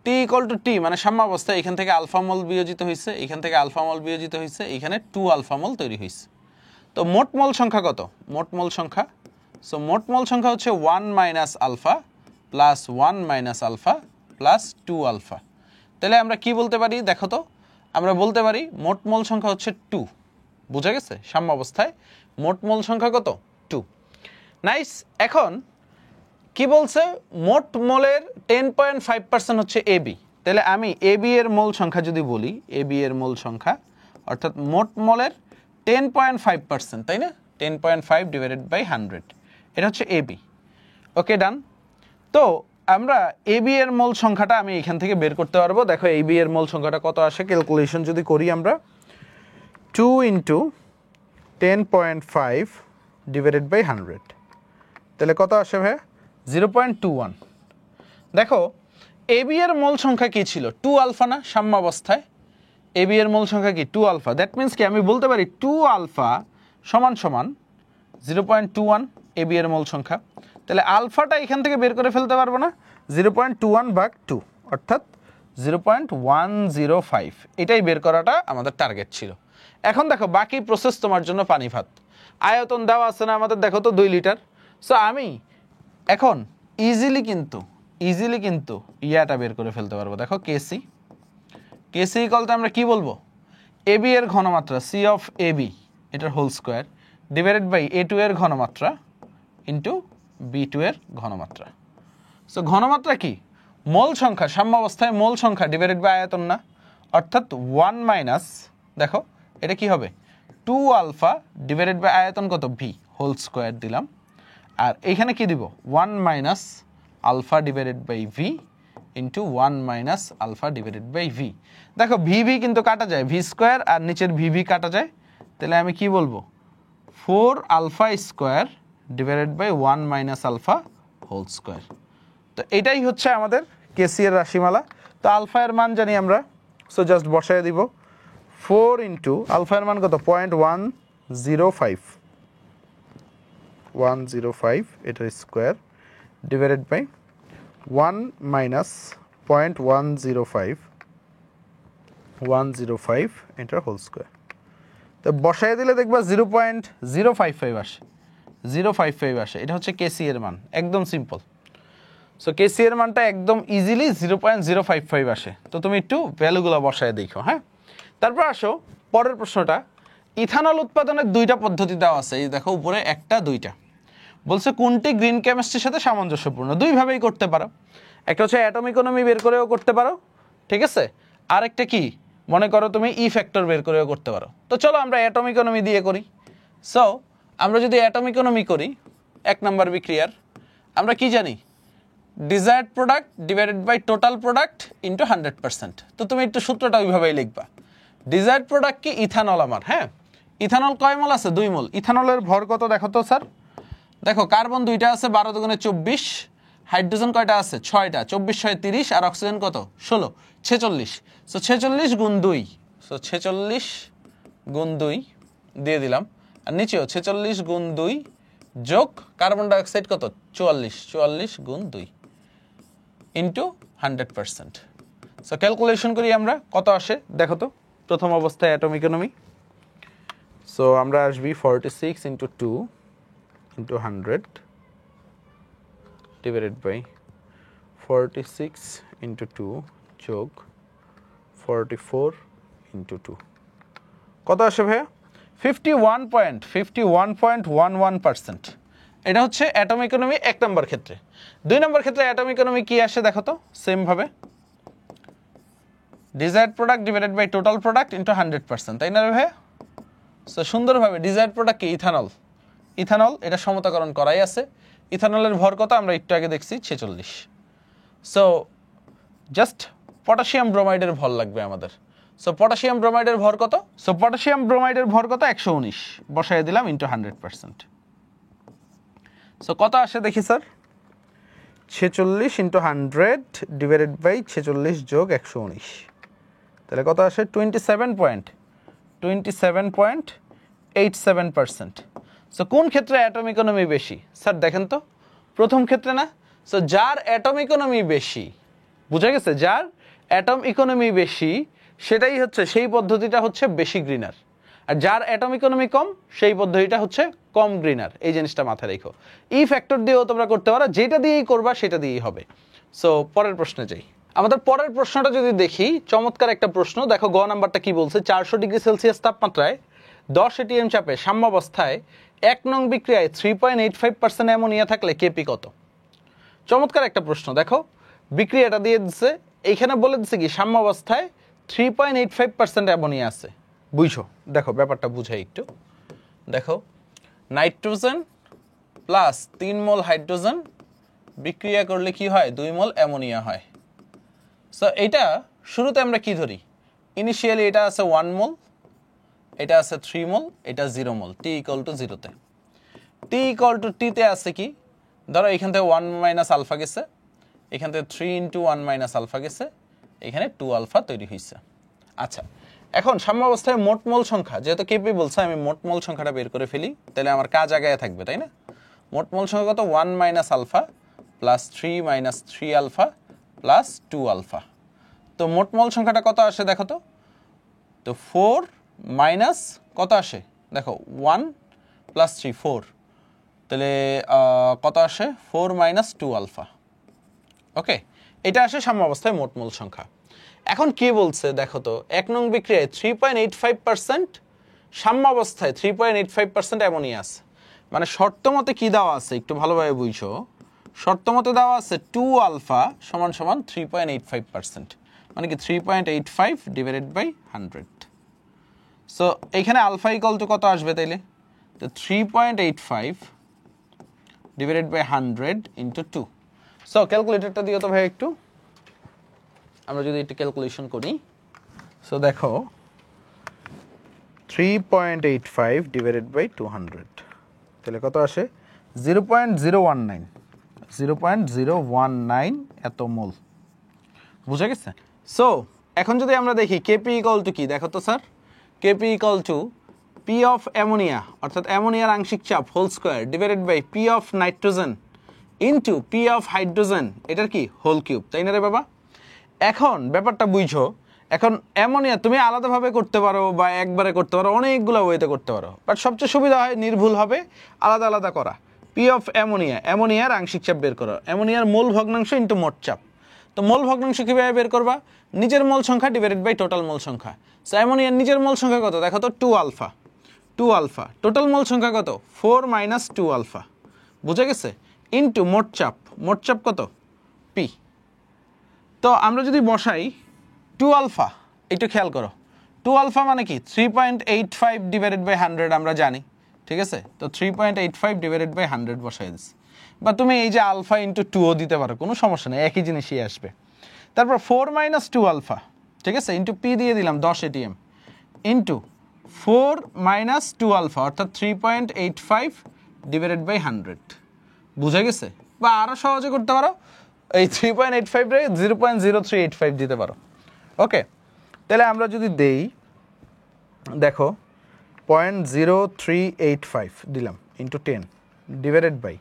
T = T মানে সাম্যাবস্থা, এখান থেকে আলফা মোল বিয়োজিত হয়েছে, এখান থেকে আলফা মোল বিয়োজিত হয়েছে, এখানে 2 আলফা মোল তৈরি হয়েছে। তো মোট মোল সংখ্যা কত, মোট মোল সংখ্যা, সো মোট মোল সংখ্যা হচ্ছে 1 minus alpha plus 1 minus alpha plus 2 alpha. তাহলে আমরা কি বলতে পারি দেখো তো, আমরা বলতে পারি মোট মোল সংখ্যা হচ্ছে 2। বুঝা গেছে, সাম্যাবস্থায় মোট মোল সংখ্যা কত, 2। নাইস। এখন কি বলছে, মোট মোলের 10.5% হচ্ছে এবি। তাহলে আমি এবি এর মোল সংখ্যা যদি বলি, এবি এর মোল সংখ্যা অর্থাৎ মোট মোলের 10.5%, তাই না, 10.5 / 100, এটা হচ্ছে এবি। ওকে, ডান। তো আমরা এবি এর মোল সংখ্যাটা আমি এখান থেকে বের করতে পারবো। দেখো এবি এর মোল সংখ্যাটা কত আসে, ক্যালকুলেশন যদি করি আমরা, 2 × 10.5 / 100, তাহলে কত আসে ভাইয়া, 0.21। দেখো এবি এর মোল সংখ্যা কি ছিল, 2 আলফা না সাম্যাবস্থায়, এবি এর মোল সংখ্যা কি 2 আলফা। দ্যাট মিন্স কি আমি বলতে পারি 2 আলফা সমান 0.21 এবি এর মোল সংখ্যা। তাহলে আলফাটা এখান থেকে বের করে ফেলতে পারবো না, 0.21/2 অর্থাৎ 0.105, এটাই বের করাটা আমাদের টার্গেট ছিল। এখন দেখো বাকি প্রসেস তোমার জন্য পানি ভাত। আয়তন দেওয়া আছে না আমাদের, দেখো তো 2 লিটার। সো আমি এখন ইজিলি কিন্তু ইয়াটা বের করে ফেলতে পারবো। দেখো কেসি ইকুয়াল টু আমরা কি বলবো, এবি এর ঘনমাত্রা সি অফ এবি এটার whole square divided by A2 এর ঘনমাত্রা ইন্টু B2 এর ঘনমাত্রা। সো ঘনমাত্রা কি, মোল সংখ্যা, সাম্যাবস্থায় মোল সংখ্যা ডিভাইডেড বাই আয়তন না, অর্থাৎ 1 মাইনাস, দেখো এটা কি হবে, 2 আলফা ডিভাইডেড বাই আয়তন কত, ভি হোল স্কোয়ার দিলাম। আর এইখানে কি দিব, 1 minus alpha divided by v into 1 minus alpha divided by v. দেখো ভি কিন্তু কাটা যায়, ভি স্কোয়ার আর নিচের ভি কাটা যায়। তাহলে আমি কি বলবো, 4 alpha square divided by 1 minus alpha whole square. তো এটাই হচ্ছে আমাদের কেসি এর রাশিমালা। তো আলফা এর মান জানি আমরা, সো জাস্ট বসায় দিব, 4 ইন্টু আলফা এর মান কত, 0.105 এটার স্কোয়ার ডিভাইডেড বাই 1 মাইনাস 0.105 এটার হোল স্কোয়ার। তো বসায় দিলে দেখবা 0.055 আসে, 055 আসে। এটা হচ্ছে কেসি এর মান, একদম সিম্পল। সো কেসি এর মানটা একদম ইজিলি 0.055 আসে। তো তুমি একটু ভ্যালুগুলো বসায় দেখো, হ্যাঁ। তারপর আসো পরের প্রশ্নটা, ইথানল উৎপাদনের 2টা পদ্ধতি দেওয়া আছে, এই দেখো উপরে 1টা 2টা। বলছে কোনটি গ্রিন কেমিস্ট্রির সাথে সামঞ্জস্যপূর্ণ। দুইভাবেই করতে পারো, একটা হচ্ছে অ্যাটম ইকোনমি বের করেও করতে পারো, ঠিক আছে, আরেকটা কি মনে করো তুমি ই ফ্যাক্টর বের করেও করতে পারো। তো চলো আমরা অ্যাটম ইকোনমি দিয়ে করি। সো আমরা যদি অ্যাটম ইকোনমি করি 1 নম্বর বিক্রিয়ার, আমরা কি জানি, desired product divided by total product into 100%। তো তুমি একটু সূত্রটা ওইভাবেই লিখবা। ডিজায়ার্ড প্রোডাক্ট কি ইথানল আমার, হ্যাঁ। ইথানল কয় মোল আছে, 2 মোল। ইথানলের ভর কত দেখো তো স্যার, দেখো কার্বন 2টা আছে, 12 × 24, হাইড্রোজেন কয়টা আছে, 6টা, 24 × 30, আর অক্সিজেন কত, 16, 46। সো 46 × 2, সো 46 × 2 দিয়ে দিলাম, আর নিচেও 46 × 2 যোগ কার্বন ডাইঅক্সাইড কত, 44 × 2 ইন্টু 100%। সো ক্যালকুলেশন করি আমরা, কত আসে দেখো তো। প্রথম অবস্থায় অ্যাটম ইকোনমি, সো আমরা আসবি 46 × 2 × 100 ডিভাইডেড বাই 46 × 2 যোগ 44 × 2, কত আসে ভাইয়া, 51.11%। এটা হচ্ছে অ্যাটম ইকোনমি 1 নম্বর ক্ষেত্রে। 2 নম্বর ক্ষেত্রে অ্যাটম ইকোনমি কি আসে দেখো তো, সেম ভাবে desired product divided by total product into 100%, তাই না রে ভাইয়া। সো সুন্দরভাবে ডিজায়ার্ড প্রোডাক্ট কি, ইথানল এটা সমতাকরণ করাই আছে। ইথানলের ভর কত আমরা একটু আগে দেখছি 46। সো জাস্ট পটাশিয়াম ব্রোমাইডের ভর লাগবে আমাদের। সো পটাশিয়াম ব্রোমাইডের ভর কত? সো পটাশিয়াম ব্রোমাইডের ভর কত? 119 বসাই দিলাম ইনটু 100%। সো কত আসে দেখি স্যার? 46 ইনটু 100 ডিভাইডেড বাই 46 যোগ 119, তাহলে কত আসে? 27.87%। সো কোন ক্ষেত্রে অ্যাটম ইকোনমি বেশি স্যার? দেখেন তো, প্রথম ক্ষেত্রে না? সো যার অ্যাটম ইকোনমি বেশি, বুঝা গেছে, যার অ্যাটম ইকোনমি বেশি সেটাই হচ্ছে, সেই পদ্ধতিটা হচ্ছে বেশি গ্রিনার। আর যার অ্যাটম ইকোনমি কম সেই পদ্ধতিটা হচ্ছে কম গ্রিনার। এই জিনিসটা মাথায় রেখো। এই ফ্যাক্টর দিয়েও তোমরা করতে পারো, যেটা দিয়েই করবা সেটা দিয়েই হবে। সো পরের প্রশ্নে যাই। আমাদের পরের প্রশ্নটা যদি দেখি, চমৎকার একটা প্রশ্ন। দেখো গ নাম্বারটা কি বলছে? 400 ডিগ্রি সেলসিয়াস তাপমাত্রায় 10 এটিএম চাপে সাম্যাবস্থায় 1 নং বিক্রিয়ায় 3.85% অ্যামোনিয়া থাকলে কেপি কত? চমৎকার একটা প্রশ্ন। দেখো বিক্রিয়াটা দিয়ে দিচ্ছে, এইখানে বলে দিচ্ছে কি সাম্যাবস্থায় 3.85% অ্যামোনিয়া আছে। বুঝছো? দেখো ব্যাপারটা বুঝাই একটু। দেখো নাইট্রোজেন প্লাস 3 মোল হাইড্রোজেন বিক্রিয়া করলে কি হয়? 2 মোল অ্যামোনিয়া হয়। সো এটা শুরুতে আমরা কি ধরি? ইনিশিয়ালি এটা আছে 1 মোল, এটা আছে 3 মোল, এটা 0 মোল, টি ইকুয়াল টু 0-তে। টি ইকুয়াল টু টিতে আছে কি? ধরো এখান থেকে 1 মাইনাস আলফা গেছে, এখান থেকে 3 ইন্টু 1 মাইনাস আলফা গেছে, এখানে 2 আলফা তৈরি হয়েছে। আচ্ছা, এখন সাম্যাবস্থায় মোট মোল সংখ্যা, যেহেতু কেপি বলছে আমি মোট মোল সংখ্যাটা বের করে ফেলি, তাহলে আমার কাজ আগায় থাকবে, তাই না? মোট মোল সংখ্যা কত? 1 minus alpha plus 3 minus 3 alpha plus 2 alpha. তো মোট মোল সংখ্যাটা কত আসে দেখো তো? তো 4 মাইনাস কত আসে দেখো? 1 প্লাস 3 4, তাহলে কত আসে? 4 মাইনাস 2 আলফা। ওকে, এটা আসে সাম্যাবস্থায় মোট মোল সংখ্যা। এখন কি বলছে দেখো তো, 1 নং বিক্রিয়ায় 3.85% সাম্যাবস্থায় 3.85% অ্যামোনিয়া আছে। মানে শর্ত মতে কি দেওয়া আছে একটু ভালোভাবে বুঝছো। শর্ত মতে দেওয়া আছে 2 আলফা সমান সমান 3.85%, মানে কি 3.85 ডিভাইডেড বাই 100। সো এইখানে আলফা ইকুয়াল টু কত আসবে তাইলে? তো 3.85 ডিভাইডেড বাই 100 ইন্টু 2। সো ক্যালকুলেটরটা দিও তো ভাই একটু, আমরা যদি একটু ক্যালকুলেশন করি। সো দেখো 3.85 ডিভাইডেড বাই 200, তাহলে কত আসে? 0.019 এত মোল। বুঝা গেছে? সো এখন যদি আমরা দেখি কেপি ইকুয়াল টু কি দেখো তো sir? KP equal to P of ammonia, অর্থাৎ অ্যামোনিয়ার আংশিক চাপ whole square divided by P of nitrogen into P of hydrogen, এটার কি হোল কিউব, তাই না রে বাবা? এখন ব্যাপারটা বুঝছো। এখন অ্যামোনিয়া তুমি আলাদাভাবে করতে পারো বা একবারে করতে পারো, অনেকগুলো ওয়েতে করতে পারো, বাট সবচেয়ে সুবিধা হয় নির্ভুল হবে আলাদা আলাদা করা। পি অফ অ্যামোনিয়া, অ্যামোনিয়ার আংশিক চাপ বের করো, অ্যামোনিয়ার মোল ভগ্নাংশ ইন্টু মোট চাপ। তো মোল ভগ্নাংশ কীভাবে বের করবা? নিজের মোল সংখ্যা ডিভাইডেড বাই টোটাল মোল সংখ্যা। সো অ্যামোনিয়ার নিজের মোল সংখ্যা কত দেখো তো? 2 আলফা। 2 আলফা টোটাল মোল সংখ্যা কত? 4 মাইনাস 2 আলফা। বুঝে গেছে? ইন্টু মোট চাপ, মোট চাপ কত? পি। তো আমরা যদি বসাই 2 আলফা, একটু খেয়াল করো, 2 আলফা মানে কি 3.85 ডিভাইডেড বাই 100 আমরা জানি, ঠিক আছে? তো 3.85 ডিভাইডেড বাই 100 বসাই দিচ্ছি। বা তুমি এই যে আলফা ইন্টু 2ও দিতে পারো, কোনো সমস্যা নেই, একই জিনিসই আসবে। তারপর 4 মাইনাস 2 আলফা, ঠিক আছে, ইন্টু পি দিয়ে দিলাম 10 এটিএম ইন্টু 4 মাইনাস 2 আলফা, অর্থাৎ 3.85 ডিভাইডেড বাই 100। বুঝা গেছে? বা আরও সহজে করতে পারো, এই 3.85 রে 0.0385 দিতে পারো। ওকে, তাহলে আমরা যদি দেই দেখো 0.0385 দিলাম ইন্টু 10 ডিভাইডেড বাই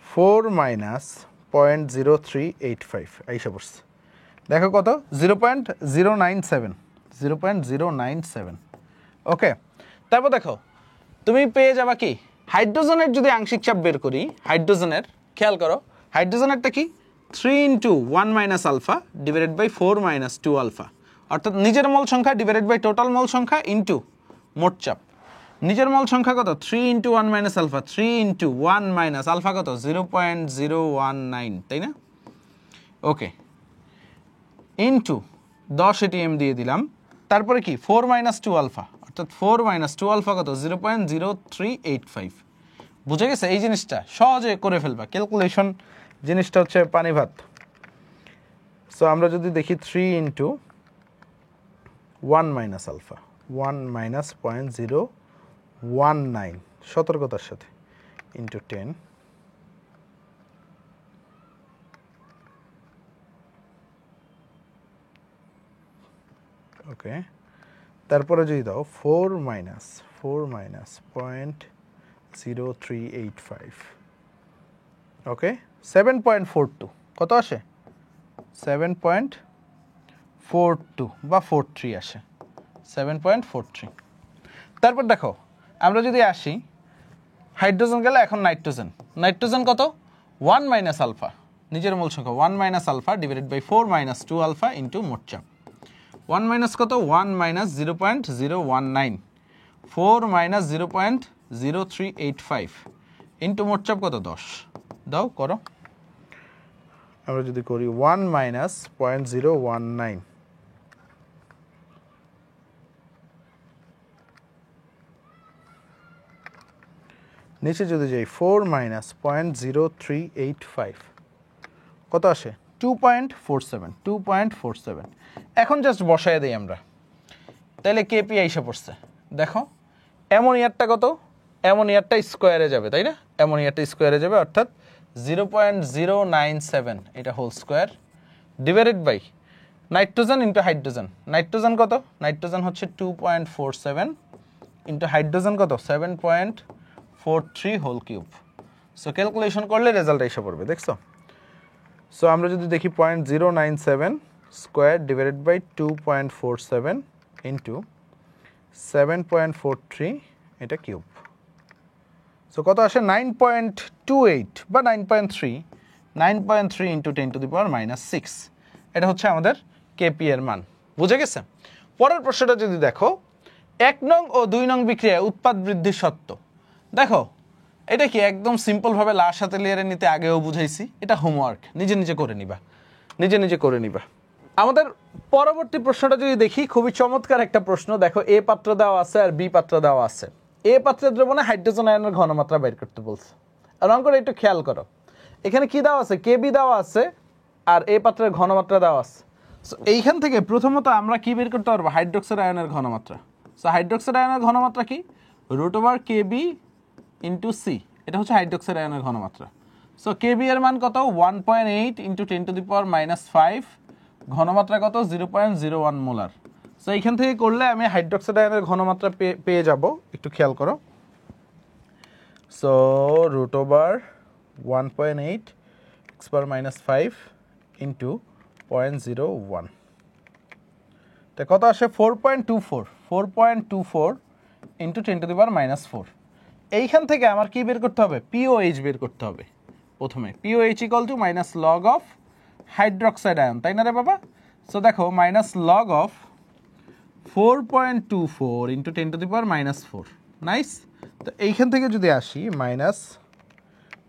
4 মাইনাস 0.0385 এইসব পড়ছে। দেখো কত? 0.097, 0.097। ওকে, তারপর দেখো তুমি পেয়ে যাবা কি হাইড্রোজেনের যদি আংশিক চাপ বের করি, হাইড্রোজেনের খেয়াল করো, হাইড্রোজেনেরটা কি 3 into 1 minus alpha divided by 4 minus 2 alpha, অর্থাৎ নিজের মোল সংখ্যা ডিভাইডেড বাই টোটাল মোল সংখ্যা ইন্টু মোট চাপ। নিজের মোল সংখ্যা কত? 3 into 1 minus alpha, 3 into 1 minus alpha কত? 0.019, তাই না? ওকে, ইন্টু 10 এটিএম দিয়ে দিলাম। তারপরে কি 4 মাইনাস 2 আলফা, অর্থাৎ 4 মাইনাস 2 আলফা কত? 0.0385। বুঝে গেছে? এই জিনিসটা সহজে করে ফেলবা, ক্যালকুলেশন জিনিসটা হচ্ছে পানি ভাত। সো আমরা যদি দেখি 3 ইন্টু 1 মাইনাস আলফা, 1 মাইনাস 0.019 সতর্কতার সাথে ইন্টু 10, ওকে। তারপরে যদি দাও 4 মাইনাস 0.0385, ওকে। 7.42 কত আসে? 7.42 বা 43 আসে, 7.43। তারপর দেখো আমরা যদি আসি হাইড্রোজেন গেলে এখন নাইট্রোজেন। নাইট্রোজেন কত? 1 মাইনাস আলফা, নিজের মূল সংখ্যা 1 minus alpha divided by 4 minus 2 alpha into মোট চাপ। 1 মাইনাস কত? 1 মাইনাস 0.019, 4 মাইনাস 0.0385 ইন্টু মোট চাপ কত? 10। দাও করো। আমরা যদি করি 1 মাইনাস 0.019, নিচে যদি যাই 4 মাইনাস 0.0385 কত আসে? 2.47। এখন জাস্ট বসায় দিই আমরা, তাহলে কেপি আইসা পড়ছে। দেখো অ্যামোনিয়ারটা কত? অ্যামোনিয়ারটা স্কোয়ারে যাবে, তাই না? অ্যামোনিয়ারটা স্কোয়ারে যাবে, অর্থাৎ 0.097 এটা whole square divided by nitrogen into hydrogen. Nitrogen কত? নাইট্রোজেন হচ্ছে 2.47 ইন্টু হাইড্রোজেন কত? 7.43 হোল কিউব। সো ক্যালকুলেশন করলে রেজাল্ট এসে পড়বে, দেখছো? সো আমরা যদি দেখি 0.097 স্কোয়ার ডিভাইডেড বাই 2.47 ইন্টু 7.43 এটা কিউব। সো কত আসে? 9.28 বা 9.3, 9.3 ইন্টু 10⁻⁻6। এটা হচ্ছে আমাদের কেপি এর মান। বুঝে গেছে? পরের প্রশ্নটা যদি দেখো 1 নং ও 2 নং বিক্রিয়ায় উৎপাদ বৃদ্ধির সত্য। দেখো এটা কি একদম সিম্পলভাবে লার সাথে লেয়ারে নিতে আগেও বুঝাইছি, এটা হোমওয়ার্ক, নিজে নিজে করে নিবা, নিজে নিজে করে নিবা। আমাদের পরবর্তী প্রশ্নটা যদি দেখি, খুবই চমৎকার একটা প্রশ্ন। দেখো এ পাত্র দেওয়া আছে আর বি পাত্র দেওয়া আছে। এ পাত্রের দ্রবণে হাইড্রোজেন আয়নের ঘনমাত্রা বের করতে বলছে। রং করে একটু খেয়াল করো, এখানে কি দেওয়া আছে? কেবি দেওয়া আছে আর এ পাত্রের ঘনমাত্রা দেওয়া আছে। সো এইখান থেকে প্রথমত আমরা কি বের করতে পারবো? হাইড্রোক্সাইড আয়নের ঘনমাত্রা। সো হাইড্রোক্সাইড আয়নের ঘনমাত্রা কি? √কেবি ইন্টু সি, এটা হচ্ছে হাইড্রোক্সাইড আয়নের ঘনমাত্রা। সো কেবি এর মান কত? 1.8 ইন্টু 10⁻⁻5, ঘনমাত্রা কত? 0.01 মোলার। সো এইখান থেকে করলে আমি হাইড্রোক্সাইড আয়নের ঘনমাত্রা পেয়ে যাব, একটু খেয়াল করো। সো √1.8 x⁻⁻5 ইন্টু 0.01, তা কত আসে? 4.24 ইন্টু 10⁻⁻4। এইখান থেকে আমার কি বের করতে হবে? পিওএইচ বের করতে হবে প্রথমে। POH equal to minus log of hydroxide ion, তাই না রে বাবা? সো দেখো minus log of 4.24 into 10⁻⁻4, nice. তো এইখান থেকে যদি আসি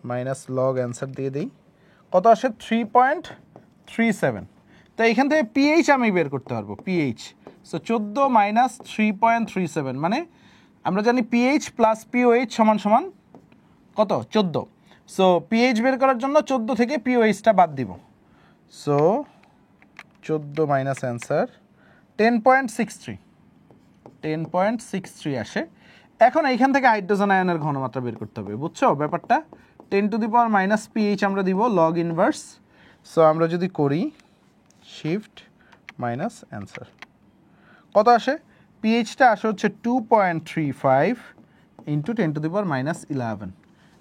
মাইনাস লগ অ্যান্সার দিয়ে দিই, কত আসে? 3.37। তো এইখান থেকে পিএইচ আমি বের করতে পারবো, পিএইচ। সো 14 মাইনাস 3.37 মানে আমরা জানি পিএইচ প্লাস পিওএইচ সমান সমান কত? 14। সো পিএইচ বের করার জন্য 14 থেকে পিওএইচটা বাদ দিব। সো 14 মাইনাস অ্যান্সার 10.63 আসে। এখন এইখান থেকে হাইড্রোজেন আয়নের ঘনমাত্রা বের করতে হবে, বুঝছো ব্যাপারটা? 10⁻⁻⁻ পিএইচ আমরা দিব লগ ইনভার্স। সো আমরা যদি করি শিফট মাইনাস অ্যান্সার, কত আসে? পিএইচটা আসে হচ্ছে 2.35 ইন্টু 10⁻⁻11।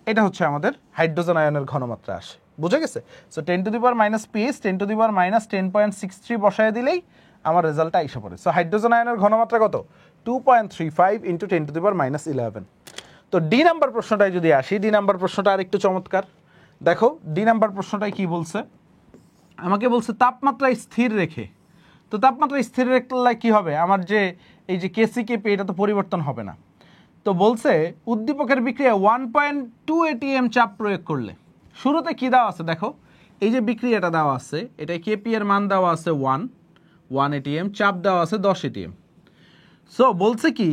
এটা হচ্ছে আমাদের হাইড্রোজেন আয়নের ঘনমাত্রা আসে, বুঝে গেছে? সো 10⁻⁻ পিএইচ 10⁻⁻10.63 বসায় দিলেই আমার রেজাল্টটা এসে পড়ে। সো হাইড্রোজেন আয়নের ঘনমাত্রা কত? 2.35 ইন্টু 10⁻⁻11। তো ডি নাম্বার প্রশ্নটায় যদি আসি, ডি নাম্বার প্রশ্নটা আরেকটু চমৎকার। দেখো ডি নাম্বার প্রশ্নটায় কি বলছে? আমাকে বলছে তাপমাত্রা স্থির রেখে। তো তাপমাত্রা স্থির রাখলে কি হবে? আমার যে এই যে কেসি কেপি এটা তো পরিবর্তন হবে না। তো বলছে উদ্দীপকের বিক্রিয়া 1.2 ATM চাপ প্রয়োগ করলে। শুরুতে কি দেওয়া আছে? দেখো এই যে বিক্রিয়াটা দেওয়া আছে, এটা কেপি এর মান দেওয়া আছে 1 ATM, চাপ দেওয়া আছে 10 ATM। সো বলছে কি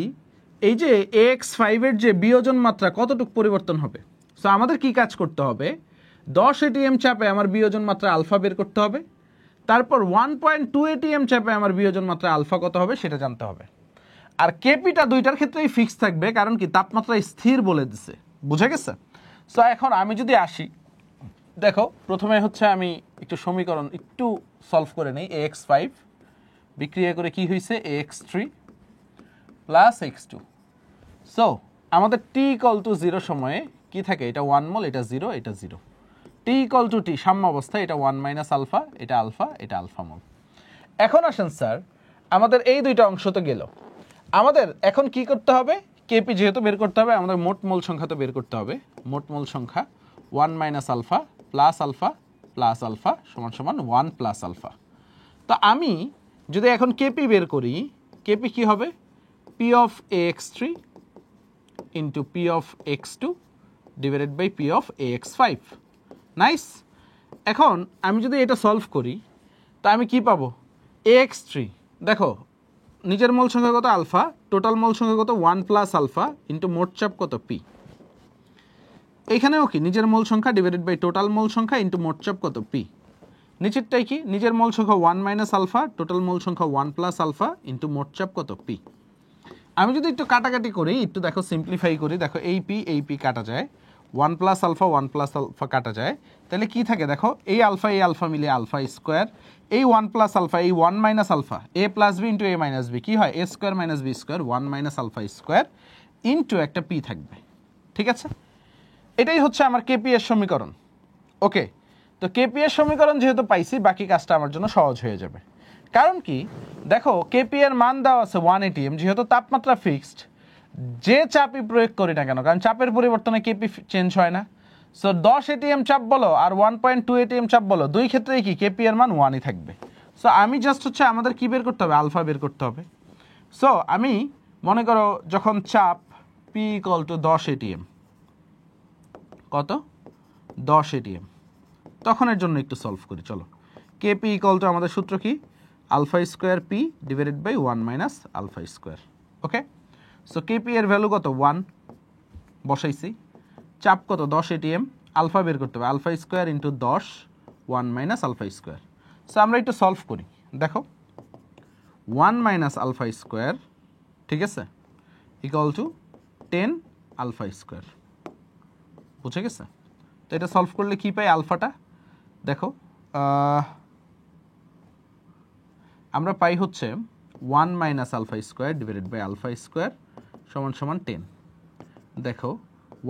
এই যে AX5 এর যে বিয়োজন মাত্রা কতটুকু পরিবর্তন হবে। সো আমাদের কি কাজ করতে হবে, 10 ATM চাপে আমার বিয়োজন মাত্রা আলফা বের করতে হবে, তারপর 1.2 ATM চাপে আমার বিয়োজন মাত্রা আলফা কত হবে সেটা জানতে হবে। আর কেপিটা দুইটার ক্ষেত্রেই ফিক্স থাকবে, কারণ কি তাপমাত্রা স্থির বলে দিছে, বুঝে গেছে। সো এখন আমি যদি আসি, দেখো প্রথমে হচ্ছে আমি একটু সমীকরণ একটু সলভ করে নিই। AX5 বিক্রিয়া করে কি হয়েছে, AX3 প্লাস X2। সো আমাদের T = 0 সময়ে কি থাকে, এটা 1 মোল, এটা 0, এটা 0। T = T সাম্য অবস্থায় এটা 1 মাইনাস আলফা, এটা আলফা, এটা আলফা মোল। এখন আসেন স্যার, আমাদের এই দুইটা অংশ তো গেল, আমাদের এখন কি করতে হবে, কেপি যেহেতু বের করতে হবে, আমাদের মোট মোল সংখ্যা তো বের করতে হবে। মোট মোল সংখ্যা 1 minus alpha plus alpha plus alpha সমান সমান 1 প্লাস আলফা। তো আমি যদি এখন কেপি বের করি, কেপি কি হবে, P of AX3 into P of X2 divided by P of AX5। Nice. এখন আমি যদি এটা সলভ করি, তা আমি কি পাবো, AX3 দেখো নিজের মোল সংখ্যা কত আলফা, টোটাল মোল সংখ্যা কত 1 প্লাস আলফা ইন্টু মোট চাপ কত P। এইখানেও কি নিজের মোল সংখ্যা ডিভাইডেড বাই টোটাল মোল সংখ্যা ইন্টু মোট চাপ কত P। নিচেরটাই কি নিজের মোল সংখ্যা 1 মাইনাস আলফা, টোটাল মোল সংখ্যা 1 প্লাস আলফা ইন্টু মোট চাপ কত P। আমি যদি একটু কাটাকাটি করি, একটু দেখো সিম্পলিফাই করি, দেখো এই পি কাটা যায়, 1 প্লাস আলফা 1 প্লাস আলফা কাটা যায়, তাহলে কি থাকে দেখো, এই আলফা মিলে আলফা স্কোয়ার, এই 1 প্লাস আলফা এই 1 minus alpha, a plus b into a minus b কি হয়, a square minus b square, 1 minus alpha square into একটা পি থাকবে। ঠিক আছে, এটাই হচ্ছে আমার কেপি এর সমীকরণ। ওকে, তো কেপি এর সমীকরণ যেহেতু পাইছি, বাকি কাজটা আমার জন্য সহজ হয়ে যাবে। কারণ কি দেখো, কেপি এর মান দেওয়া আছে 1 ATM, যেহেতু তাপমাত্রা ফিক্সড, যে চাপই প্রয়োগ করি না কেন, কারণ চাপের পরিবর্তনে কেপি চেঞ্জ হয় না। সো 10 ATM চাপ বলো আর 1.2 ATM চাপ বলো, দুই ক্ষেত্রেই কি কেপি এর মান 1ই থাকবে। সো আমি জাস্ট হচ্ছে আমাদের কি বের করতে হবে, আলফা বের করতে হবে। সো আমি মনে করো যখন চাপ P = 10 ATM, কত 10 ATM, তখন এর জন্য একটু সলভ করি। চলো, কেপি = আমাদের সূত্র কি, alpha square P divided by 1 minus alpha square. Okay, so KP এর ভ্যালু কত 1 বসাইছি, চাপ কত 10 ATM, আলফা বের করতে হবে, alpha square into 10 1 minus alpha square. So আমরা একটু সলভ করি, দেখো 1 মাইনাস আলফা স্কোয়ার, ঠিক আছে, = 10 আলফা স্কোয়ার। বুঝে গেছে। তো এটা সলভ করলে কি পাই, আলফাটা দেখো আমরা পাই হচ্ছে 1 minus alpha square divided by alpha square সমান সমান 10। দেখো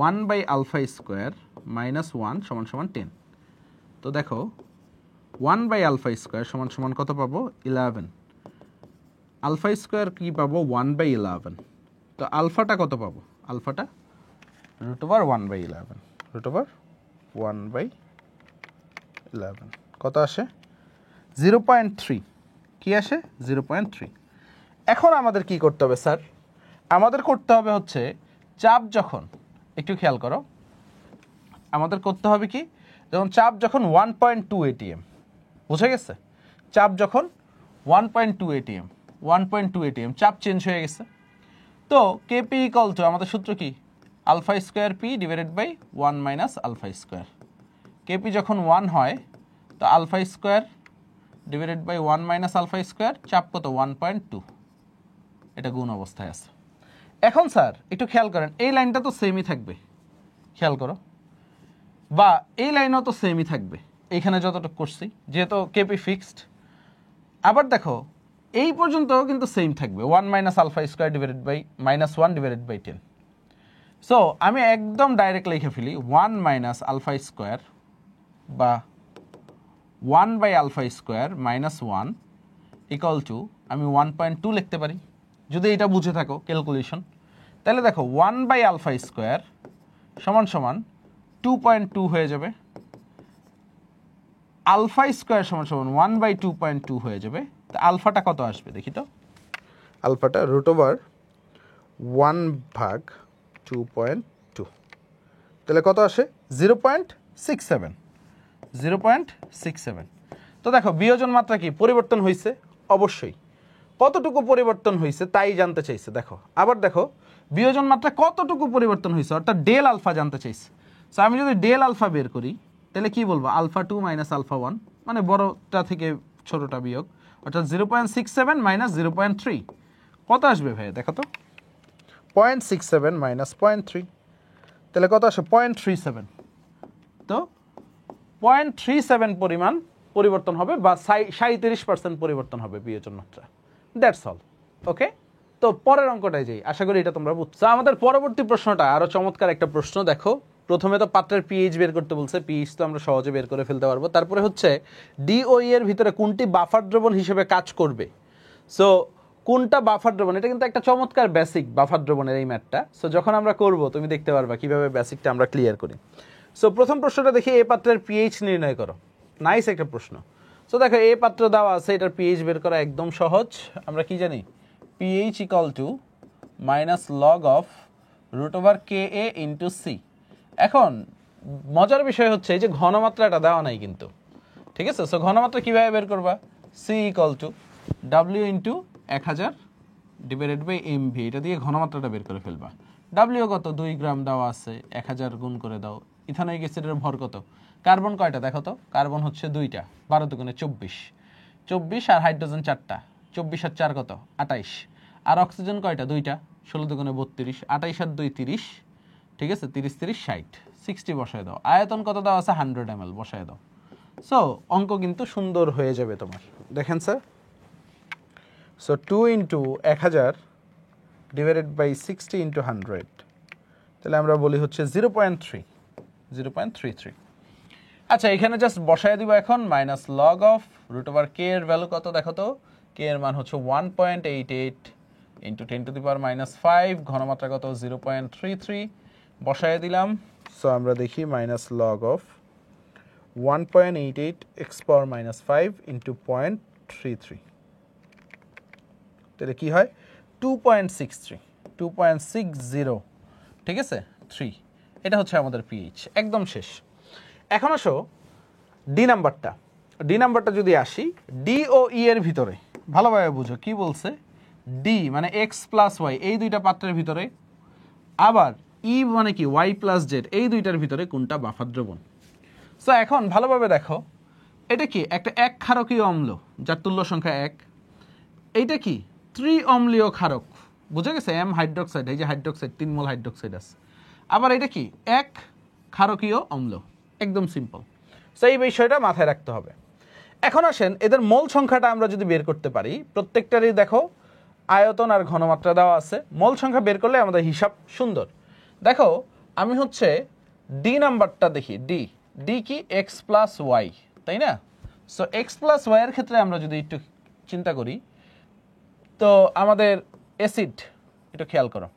1 বাই আলফা স্কোয়ার মাইনাস 1 সমান সমান 10। তো দেখো 1 বাই আলফা স্কোয়ার সমান সমান কত পাবো, 11। আলফা স্কোয়ার কি পাবো, 1 বাই 11। তো আলফাটা কত পাবো, আলফাটা √1 বাই 11, √1 বাই 11 কত আসে, 0.3। কি আসে, 0.3। এখন আমাদের কি করতে হবে স্যার, আমাদের করতে হবে হচ্ছে চাপ যখন, একটু খেয়াল করো, আমাদের করতে হবে কি, যখন চাপ যখন 1.2 ATM, বুঝে গেছে, চাপ যখন 1.2 ATM, 1.2 ATM চাপ চেঞ্জ হয়ে গেছে। তো কেপি = আমাদের সূত্র কি, alpha square P divided by 1 minus alpha square. KP যখন 1 হয়, তো alpha square divided by 1 minus alpha square, চাপ কত 1.2, এটা গুণ অবস্থায় আছে। এখন স্যার একটু খেয়াল করেন, এই লাইনটা তো সেমই থাকবে, খেয়াল করো, বা এই লাইনও তো সেমই থাকবে, এইখানে যতটুকু করছি, যেহেতু কেপি ফিক্সড। আবার দেখো এই পর্যন্ত কিন্তু সেম থাকবে, 1 minus alpha square divided by -1 divided by 10। So আমি একদম ডাইরেক্ট লিখে ফেলি 1 মাইনাস আলফা স্কোয়ার বা 1 বাই আলফা স্কোয়ার -1 = আমি 1.2 লিখতে পারি, যদি এটা বুঝে থাকো ক্যালকুলেশন। তাহলে দেখো 1 বাই আলফা স্কোয়ার সমান সমান 2.2 হয়ে যাবে, আলফা স্কোয়ার সমান সমান 1 বাই 2.2 হয়ে যাবে। তা আলফাটা কত আসবে দেখি তো, আলফাটা √1 ভাগ 2.2, তাহলে কত আসে 0.67, 0.67। তো দেখো বিয়োজন মাত্রা কি পরিবর্তন হয়েছে, অবশ্যই কতটুকু পরিবর্তন হয়েছে তাই জানতে চাইছে। দেখো আবার দেখো বিয়োজন মাত্রা কতটুকু পরিবর্তন হয়েছে, অর্থাৎ ডেল আলফা জানতে চাইছে। সো আমি যদি ডেল আলফা বের করি তাহলে কি বলবো, আলফা 2 মাইনাস আলফা 1, মানে বড়টা থেকে ছোটটা বিয়োগ, অর্থাৎ 0.67 মাইনাস 0.3। কত আসবে ভাই দেখো তো, 0.67 মাইনাস 0.3, তাহলে কত আসে 0.37। তো 0.37 পরিমাণ পরিবর্তন হবে, বা 37% পরিবর্তন হবে বিয়োজন মাত্রা। That's all. ওকে, তো পরের অঙ্কটায় যাই, আশা করি এটা তোমরা বুঝছো। আমাদের পরবর্তী প্রশ্নটা আরো চমৎকার একটা প্রশ্ন। দেখো, প্রথমে তো পাত্রের পিএইচ বের করতে বলছে, পিএইচ তো আমরা সহজে বের করে ফেলতে পারবো। তারপরে হচ্ছে ডিওই এর ভিতরে কোনটি বাফার দ্রবণ হিসেবে কাজ করবে। সো কোনটা বাফার দ্রবণ, এটা কিন্তু একটা চমৎকার বেসিক বাফার দ্রবণের এই ম্যাথটা। সো যখন আমরা করব তুমি দেখতে পারবা কিভাবে বেসিকটা আমরা ক্লিয়ার করি। সো প্রথম প্রশ্নটা দেখি, এ পাত্রের পিএইচ নির্ণয় করো। নাইস একটা প্রশ্ন। সো দেখো, এ পাত্র দেওয়া আছে, এটার পিএইচ বের করা একদম সহজ। আমরা কি জানি, pH equal to minus log of root over K A into C. এখন মজার বিষয় হচ্ছে এই যে ঘনমাত্রাটা দেওয়া নাই কিন্তু, ঠিক আছে। সো ঘনমাত্রা কীভাবে বের করবা, C equal to W into 1000 divided by MV, এটা দিয়ে ঘনমাত্রাটা বের করে ফেলবা। ডাব্লিউ কত, 2 গ্রাম দেওয়া আছে, 1000 গুণ করে দাও। ইথানোয়িক অ্যাসিডের ভর কত, কার্বন কয়টা দেখো তো, কার্বন হচ্ছে 2টা, 12 দুগুণে 24, আর হাইড্রোজেন 4টা, 24 আর 4 কত 28, আর অক্সিজেন কয়টা 2টা, 16 দুগুণে 32, 28 আর 2 30, ঠিক আছে, 30 30 60, 60 বসায় দাও। আয়তন কত দেওয়া আছে, 100 ml বসায় দাও। সো অঙ্ক কিন্তু সুন্দর হয়ে যাবে তোমার। দেখেন sir, so 2 into 1000 divided by 60 into 100, তাহলে আমরা বলি হচ্ছে 0.33। আচ্ছা, এখানে জাস্ট বসায় দিব এখন minus log of root over K এর ভ্যালু কত দেখো তো, কে এর মান হচ্ছে 1.88 into 10 to the power minus 5, ঘনমাত্রা কত 0.33 বসায় দিলাম। সো আমরা দেখি minus log of 1.88 x power minus 5 into 0.33, তাহলে কি হয় 2.60, ঠিক আছে 3। এটা হচ্ছে আমাদের পিএইচ, একদম শেষ। এখন আসো ডি নাম্বারটা যদি আসি, ডি ও ই এর ভিতরে ভালোভাবে বুঝো কি বলছে। ডি মানে এক্স প্লাস ওয়াই, এই দুইটা পাত্রের ভিতরে, আবার ই মানে কি ওয়াই প্লাস জেড, এই দুইটার ভিতরে কোনটা বাফার দ্রবণ। সো এখন ভালোভাবে দেখো, এটা কি একটা এক ক্ষারকীয় অম্ল যার তুল্য সংখ্যা 1, এইটা কি অম্লীয় ক্ষারক, বুঝা গেছে, এম হাইড্রোক্সাইড, এই যে হাইড্রোক্সাইড 3 মোল হাইড্রোক্সাইড আছে। আবার এটা কি এক ক্ষারকীয় অম্ল, একদম সিম্পল। সো এই বিষয়টা মাথায় রাখতে হবে। এখন আসেন এদের মোল সংখ্যাটা আমরা যদি বের করতে পারি, প্রত্যেকটারই দেখো আয়তন আর ঘনমাত্রা দেওয়া আছে, মোল সংখ্যা বের করলে আমাদের হিসাব সুন্দর। দেখো আমি হচ্ছে ডি নাম্বারটা দেখি, ডি কি এক্স প্লাস ওয়াই, তাই না। সো এক্স প্লাস ওয়াই এর ক্ষেত্রে আমরা যদি একটু চিন্তা করি, তো আমাদের অ্যাসিড, একটু খেয়াল করো,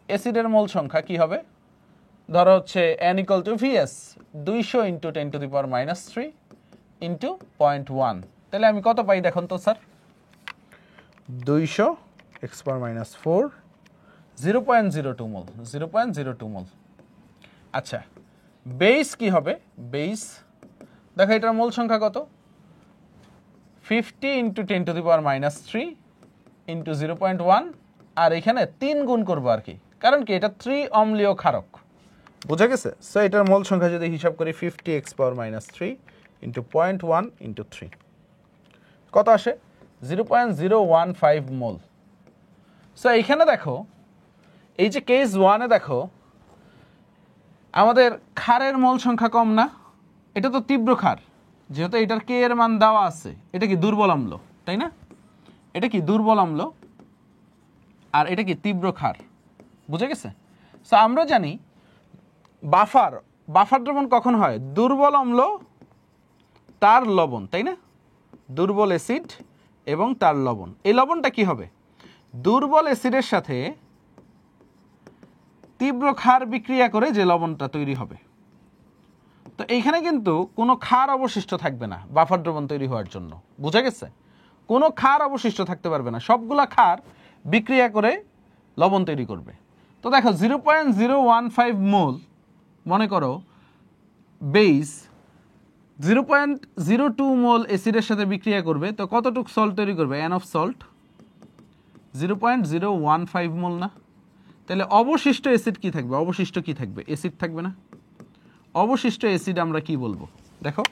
অ্যাসিডের মোল সংখ্যা কি হবে, ধরো হচ্ছে n equal to VS 200 into 10 to the power minus 3 into 0.1, তাহলে আমি কত পাই দেখুন তো sir, 200 x power minus 4, 0.02 mole, 0.02 mole. আচ্ছা, বেস কি হবে, বেস দেখো এটার মোল সংখ্যা কত, 50 into 10 to the power minus 3 into 0.1, আর এখানে 3 গুণ করবো আর কি, কারণ কি এটা 3 অম্লীয় ক্ষারক, বোঝা গেছে। সো এটার মোল সংখ্যা যদি হিসাব করি 50 x power minus 3 into 0.1 into 3, কত আসে 0.015 মোল। সো এইখানে দেখো, এই যে কেস 1-এ দেখো আমাদের ক্ষারের মোল সংখ্যা কম না, এটা তো তীব্র ক্ষার, যেহেতু এটার কে এর মান দেওয়া আছে, এটা কি দুর্বল অম্ল, তাই না, এটা কি দুর্বল অম্ল, আর এটা কি তীব্র ক্ষার, বুঝে গেছে। সো আমরা জানি বাফার দ্রবণ কখন হয়, দুর্বল অম্ল তার লবণ, তাই না, দুর্বল অ্যাসিড এবং তার লবণ। এই লবণটা কি হবে, দুর্বল অ্যাসিডের সাথে তীব্র ক্ষার বিক্রিয়া করে যে লবণটা তৈরি হবে। তো এইখানে কিন্তু কোনো ক্ষার অবশিষ্ট থাকবে না বাফার দ্রবণ তৈরি হওয়ার জন্য, বুঝা গেছে, কোনো ক্ষার অবশিষ্ট থাকতে পারবে না, সবগুলা ক্ষার বিক্রিয়া করে লবণ তৈরি করবে। তো দেখো 0.015 মোল মনে করো বেস, 0.02 মোল অ্যাসিডের সাথে বিক্রিয়া করবে, তো কতটুক সল্ট তৈরি করবে, এন অফ সল্ট 0.015 মোল না, তাহলে অবশিষ্ট অ্যাসিড কি থাকবে? অবশিষ্ট কি থাকবে? অ্যাসিড থাকবে না? অবশিষ্ট অ্যাসিড আমরা কি বলবো? দেখো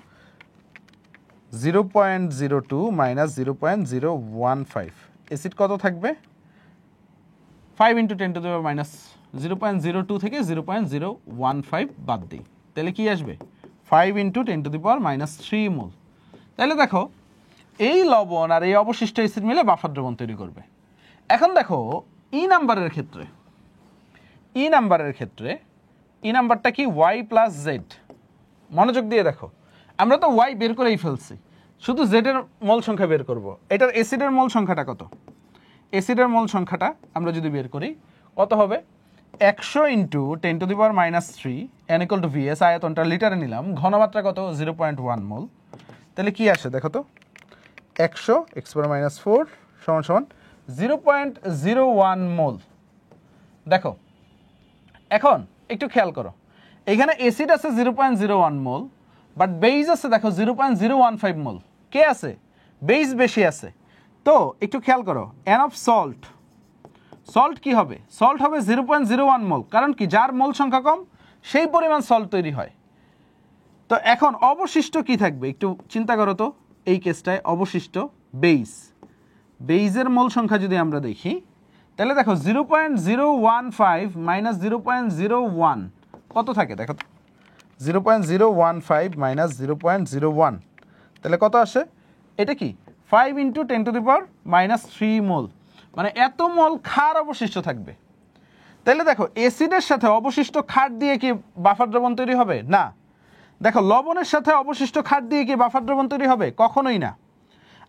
0.02 মাইনাস 0.015 অ্যাসিড কত থাকবে? 5 × 10⁻⁻0.02 থেকে 0.015 বাদ দিই, তাহলে কি আসবে? 5 × 10⁻³ মোল। তাহলে দেখো এই লবণ আর এই অবশিষ্ট অ্যাসিড মিলে বাফার দ্রবণ তৈরি করবে। এখন দেখো ই নাম্বারের ক্ষেত্রে ই নাম্বারটা কি? y plus Z. মনোযোগ দিয়ে দেখো, আমরা তো y বের করেই ফেলছি, শুধু z এর মোল সংখ্যা বের করব। এটার অ্যাসিডের মোল সংখ্যাটা কত? অ্যাসিডের মোল সংখ্যাটা আমরা যদি বের করি কত হবে? 100 × 10⁻³ n = vs, আয়তনটা লিটারে নিলাম, ঘনমাত্রা কত? 0.1 মোল। তাহলে কি আসে দেখো তো? 100 x⁻⁴ = 0.01 মোল। দেখো এখন একটু খেয়াল করো, এখানে অ্যাসিড আছে 0.01 মোল, বাট বেইজ আছে দেখো 0.015 মোল। কে আছে? বেইজ বেশি আছে। তো একটু খেয়াল করো, এন অফ সল্ট কি হবে? সল্ট হবে 0.01 মোল, কারণ কি? যার মোল সংখ্যা কম সেই পরিমাণ সল্ট তৈরি হয়। তো এখন অবশিষ্ট কি থাকবে? একটু চিন্তা করো তো, এই কেসটায় অবশিষ্ট বেইজের মোল সংখ্যা যদি আমরা দেখি, তাহলে দেখো 0.015 মাইনাস 0.01 কত থাকে দেখো তো? 0.015 মাইনাস 0.01, তাহলে কত আসে? এটা কি? 5 × 10⁻³ মোল, মানে এত মোল ক্ষার অবশিষ্ট থাকবে। তাহলে দেখো অ্যাসিডের সাথে অবশিষ্ট ক্ষার দিয়ে কি বাফার দ্রবণ তৈরি হবে? না। দেখো লবণের সাথে অবশিষ্ট ক্ষার দিয়ে কি বাফার দ্রবণ তৈরি হবে? কখনোই না।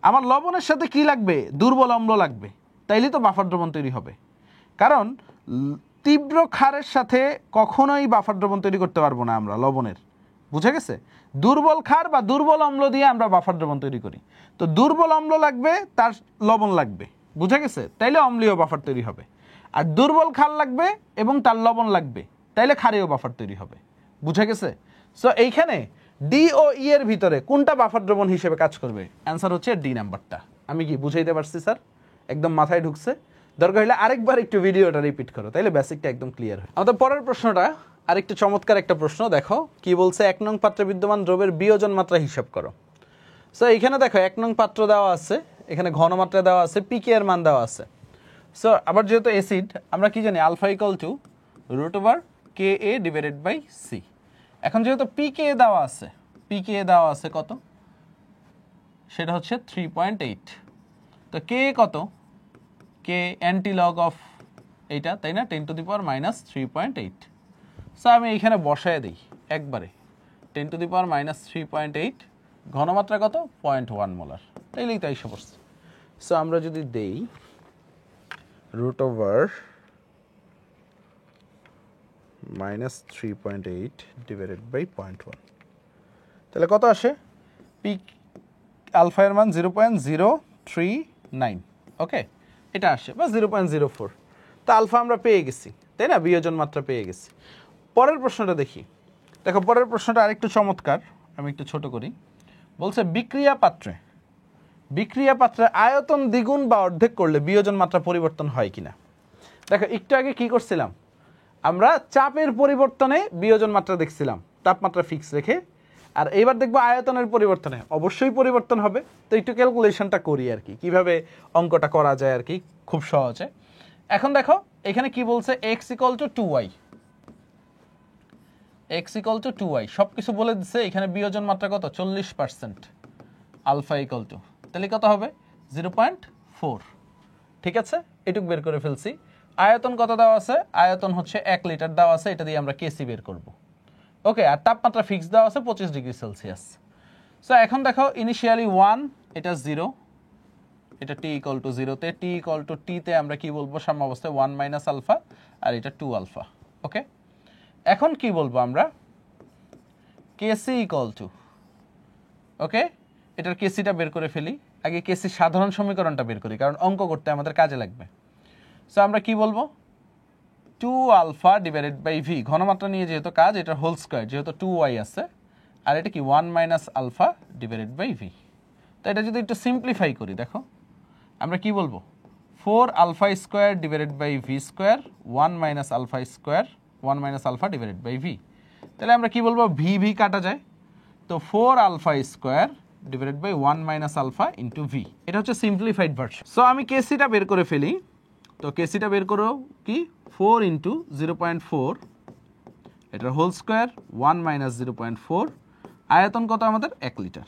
আমার লবণের সাথে কি লাগবে? দুর্বল অম্ল লাগবে, তাইলে তো বাফার দ্রবণ তৈরি হবে। কারণ তীব্র ক্ষারের সাথে কখনোই বাফার দ্রবণ তৈরি করতে পারবো না আমরা লবণের, বুঝে গেছে? দুর্বল ক্ষার বা দুর্বল অম্ল দিয়ে আমরা বাফার দ্রবণ তৈরি করি। তো দুর্বল অম্ল লাগবে, তার লবণ লাগবে, বুঝে গেছে? তাইলে অম্লীয় বাফার তৈরি হবে। আর দুর্বল ক্ষার লাগবে এবং তার লবণ লাগবে, তাইলে ক্ষারীয় বাফার তৈরি হবে, বুঝে গেছে? সো এইখানে ডি ও ই এর ভিতরে কোনটা বাফার দ্রবণ হিসেবে কাজ করবে? অ্যান্সার হচ্ছে ডি নাম্বারটা। আমি কি বুঝাইতে পারছি স্যার? একদম মাথায় ঢুকছে? দরকার হলে আরেকবার একটু ভিডিওটা রিপিট করো, তাইলে বেসিকটা একদম ক্লিয়ার হয়। আমাদের পরের প্রশ্নটা আরেকটু চমৎকার একটা প্রশ্ন। দেখো কি বলছে? 1 নং পাত্রে বিদ্যমান দ্রবের বিয়োজন মাত্রা হিসাব করো। সো এইখানে দেখো 1 নং পাত্র দেওয়া আছে, এখানে ঘনমাত্রা দেওয়া আছে, পিকে এর মান দেওয়া আছে। সো আবার যেহেতু অ্যাসিড, আমরা কি জানি? Alpha √KA/C। এখন যেহেতু পিকে দেওয়া আছে কত? সেটা হচ্ছে 3.8। তো কে কত? কে অ্যান্টি লগ অফ এইটা, তাই না? 10⁻³ সো আমি এইখানে বসায় দিই একবারে 10⁻³ ঘনমাত্রা কত? 0.1 মোলার, তাইলেই তাই এসে পড়ছে। সো আমরা যদি দেই √(-3.8 / 0.1), তাহলে কত আসে? পিক আলফা এর মান 0.039, ওকে, এটা আসে, বা 0.04। তো আলফা আমরা পেয়ে গেছি, তাই না? বিয়োজন মাত্রা পেয়ে গেছি। পরের প্রশ্নটা দেখি। দেখো পরের প্রশ্নটা আরেকটু চমৎকার, আমি একটু ছোট করি। বলছে বিক্রিয়া পাত্রে আয়তন দ্বিগুণ বা অর্ধেক করলে বিয়োজন মাত্রা পরিবর্তন হয় কিনা। দেখো একটু আগে কি করছিলাম? আমরা চাপের পরিবর্তনে বিয়োজন মাত্রা দেখছিলাম, তাপমাত্রা ফিক্স রেখে। আর এইবার দেখবো আয়তনের পরিবর্তনে অবশ্যই পরিবর্তন হবে। তো একটু ক্যালকুলেশনটা করি আর কি, কিভাবে অঙ্কটা করা যায় আর কি, খুব সহজে। এখন দেখো এখানে কি বলছে? x = 2y, সব কিছু বলে দিচ্ছে। এখানে বিয়োজন মাত্রা কত? 40%। আলফা = তাহলে কত হবে? 0.4। ঠিক আছে, এটুক বের করে ফেলছি। আয়তন কত দেওয়া আছে? আয়তন হচ্ছে 1 লিটার দেওয়া আছে, এটা দিয়ে আমরা কেসি বের করব। ওকে, আর তাপমাত্রা ফিক্স দেওয়া আছে 25°C। সো এখন দেখো ইনিশিয়ালি 1, এটা 0, এটা t = 0 তে, t = t তে আমরা কি বলবো? সাম্যাবস্থায় 1 - আলফা, আর এটা 2 আলফা। ওকে, এখন কি বলবো আমরা? কেসি = ওকে, এটার কেসিটা বের করে ফেলি। আগে কেসি সাধারণ সমীকরণটা বের করি, কারণ অঙ্ক করতে আমাদের কাজে লাগবে। সো আমরা কি বলবো? 2 আলফা / v, ঘনমাত্রা নিয়ে যেহেতু কাজ, এটা হোল স্কয়ার, যেহেতু 2y আছে, আর এটা কি 1 - আলফা / v। তো এটা যদি একটু সিম্পলিফাই করি, দেখো আমরা কি বলবো? 4 alpha square divided by V square 1 minus alpha square 1 minus alpha divided by V. তাহলে আমরা কি বলবো, ভি ভি কাটা যায়, তো 4 alpha square divided by 1 minus alpha into V. এটা হচ্ছে সিম্পলিফাইড ভার্সন। সো আমি কেসিটা বের করে ফেলি। তো কেসিটা বের করো কি, 4 ইন্টু 0.4 এটার হোল স্কোয়ার 1 মাইনাস 0.4, আয়তন কত আমাদের 1 লিটার।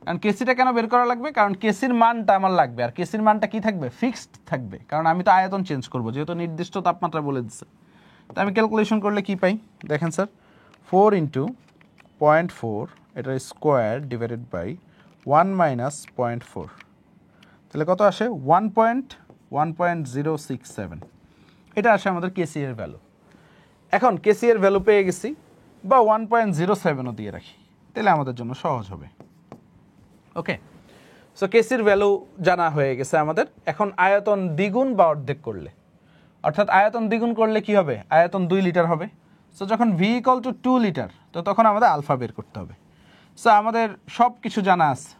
কারণ কেসিটা কেন বের করা লাগবে, কারণ কেসির মানটা আমার লাগবে, আর কেসির মানটা কি থাকবে, ফিক্সড থাকবে, কারণ আমি তো আয়তন চেঞ্জ করবো যেহেতু নির্দিষ্ট তাপমাত্রা বলে দিচ্ছে। তো আমি ক্যালকুলেশন করলে কি পাই দেখেন স্যার, 4 ইন্টু 0.4 এটার স্কোয়ার ডিভাইডেড বাই 1 মাইনাস 0.4, তাহলে কত আসে 1.067, এটা আসে আমাদের কেসি এর ভ্যালু। এখন কেসি এর ভ্যালু পেয়ে গেছি, বা 1.07ও দিয়ে রাখি, তাহলে আমাদের জন্য সহজ হবে। ওকে, সো কেসির ভ্যালু জানা হয়ে গেছে আমাদের। এখন আয়তন দ্বিগুণ বা অর্ধেক করলে, অর্থাৎ আয়তন দ্বিগুণ করলে কি হবে, আয়তন 2 লিটার হবে। সো যখন ভি ইকুয়াল টু 2 লিটার, তো তখন আমাদের আলফা বের করতে হবে। সো আমাদের সব কিছু জানা আছে।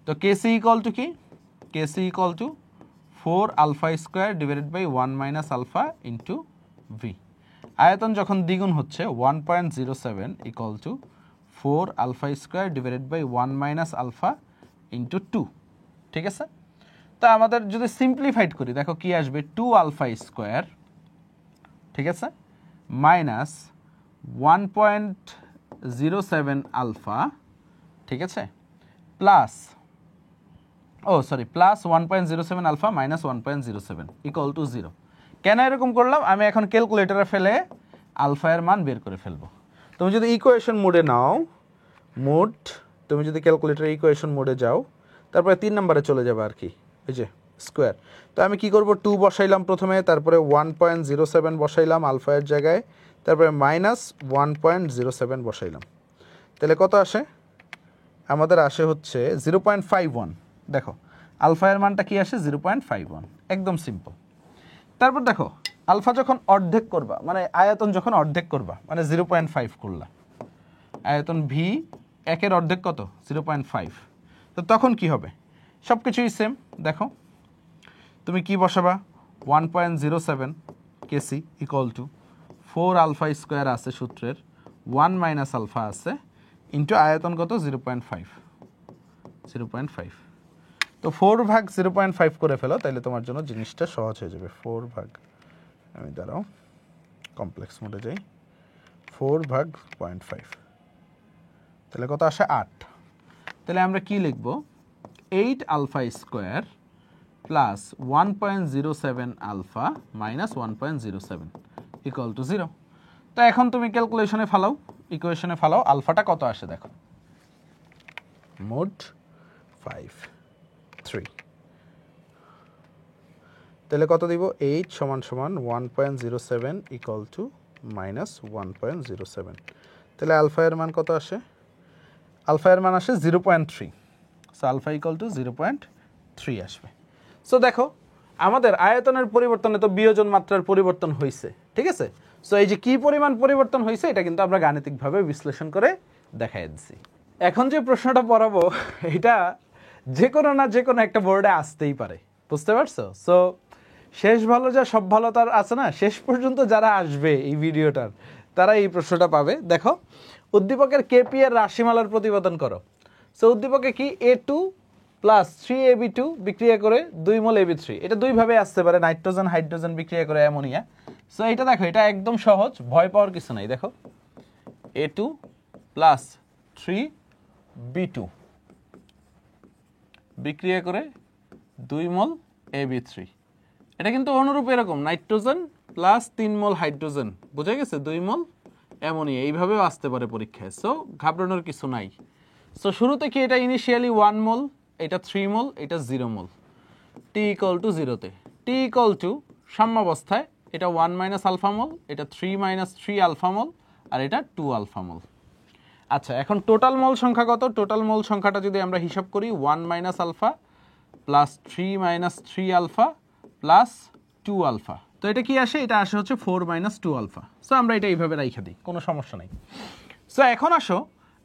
তো কেসি ইকুয়াল টু কি, Kc equal to 4 alpha square divided by 1 minus alpha into v. আয়তন যখন দ্বিগুণ হচ্ছে 1.07 equal to 4 alpha square divided by 1 minus alpha into 2, ঠিক আছে। তা আমাদের যদি সিম্পলিফাইড করি, দেখো কি আসবে, 2 আলফা স্কোয়ার, ঠিক আছে, মাইনাস 1.07 আলফা, ঠিক আছে, plus plus 1.07 alpha minus 1.07 equal to 0। কেন এরকম করলাম, আমি এখন ক্যালকুলেটরে ফেলে আলফা এর মান বের করে ফেলবো। তুমি যদি ইকুয়েশন মোডে নাও, তুমি যদি ক্যালকুলেটরে ইকুয়েশন মোডে যাও, তারপরে 3 নম্বরে চলে যাবে আর কি, এই যে স্কোয়ার। তো আমি কি করব, 2 বসাইলাম প্রথমে, তারপরে 1.07 বসাইলাম আলফা এর জায়গায়, তারপরে মাইনাস 1.07 বসাইলাম, তাহলে কত আসে, আমাদের আসে হচ্ছে 0.51। দেখো আলফা এর মানটা কি আসে, 0.51, একদম সিম্পল। তারপর দেখো আলফা যখন অর্ধেক করবা, মানে আয়তন যখন অর্ধেক করবা, মানে 0.5 করলা, আয়তন ভি একের অর্ধেক কত, 0.5, তো তখন কি হবে, সব কিছুই সেম। দেখো তুমি কি বসাবা, 1.07 কেসি ইকুয়াল টু 4 আলফা স্কোয়ার আছে সূত্রের, 1 মাইনাস আলফা আছে ইন্টু আয়তন কত, 0.5। তো 4 ভাগ 0.5 করে ফেলো, তাহলে তোমার জন্য জিনিসটা সহজ হয়ে যাবে। 4 ভাগ, আমি দাঁড়াও কমপ্লেক্স মোডে যাই, 4 ভাগ 0.5, তাহলে কত আসে 8। তাহলে আমরা কি লিখব, 8 alpha square plus 1.07 alpha minus 1.07 equal to 0। তো এখন তুমি ক্যালকুলেশনে ফালাও, ইকুয়েশনে ফালাও, আলফাটা কত আসে দেখো, মোট 5, 3, তাহলে কত দিব, 8 সমান সমান 1.07 ইকুয়াল টু মাইনাস 1.07, তাহলে আলফা এর মান কত আসে, আলফা এর মান আসে 0.3। সো আলফা ইকুয়াল টু 0.3 আসবে। সো দেখো আমাদের আয়তনের পরিবর্তনে তো বিয়োজন মাত্রার পরিবর্তন হয়েছে, ঠিক আছে। সো এই যে কি পরিমাণ পরিবর্তন হয়েছে, এটা কিন্তু আমরা গাণিতিকভাবে বিশ্লেষণ করে দেখাই দিচ্ছি। এখন যে প্রশ্নটা পড়াবো, এটা যে কোনো না যে কোনো একটা বোর্ডে আসতেই পারে, বুঝতে পারছো। সো শেষ ভালো যা সব ভালো তার আছে না, শেষ পর্যন্ত যারা আসবে এই ভিডিওটার, তারা এই প্রশ্নটা পাবে। দেখো উদ্দীপকের কেপি এর রাশিমালার প্রতিপাদন করো। সো উদ্দীপকে কি, A2 প্লাস 3AB2 বিক্রিয়া করে 2 মোল AB3, এটা দুইভাবে আসতে পারে, নাইট্রোজেন হাইড্রোজেন বিক্রিয়া করে অ্যামোনিয়া। সো এটা দেখো, এটা একদম সহজ, ভয় পাওয়ার কিছু নাই। দেখো A2 প্লাস 3B2 বিক্রিয়া করে 2 মোল AB3, এটা কিন্তু অনুরূপ এরকম, নাইট্রোজেন প্লাস 3 মোল হাইড্রোজেন, বোঝা গেছে, 2 মোল অ্যামোনিয়া, এইভাবেও আসতে পারে পরীক্ষায়। সো ঘাবড়ানোর কিছু নাই। সো শুরুতে কি, এটা ইনিশিয়ালি 1 মোল, এটা 3 মোল, এটা 0 মোল, টি ইকুয়াল টু 0-তে, টি ইকুয়াল টু সাম্যাবস্থায় এটা 1 মাইনাস আলফা মোল, এটা 3 মাইনাস 3 আলফা মোল, আর এটা 2 আলফা মোল। আচ্ছা এখন টোটাল মোল সংখ্যা কত, টোটাল মোল সংখ্যাটা যদি আমরা হিসাব করি, 1 minus alpha plus 3 minus 3 alpha plus 2 alpha, তো এটা কি আসে, এটা আসে হচ্ছে 4 মাইনাস 2 আলফা। সো আমরা এটা এইভাবে রাইখা দিই, কোনো সমস্যা নাই। সো এখন আসো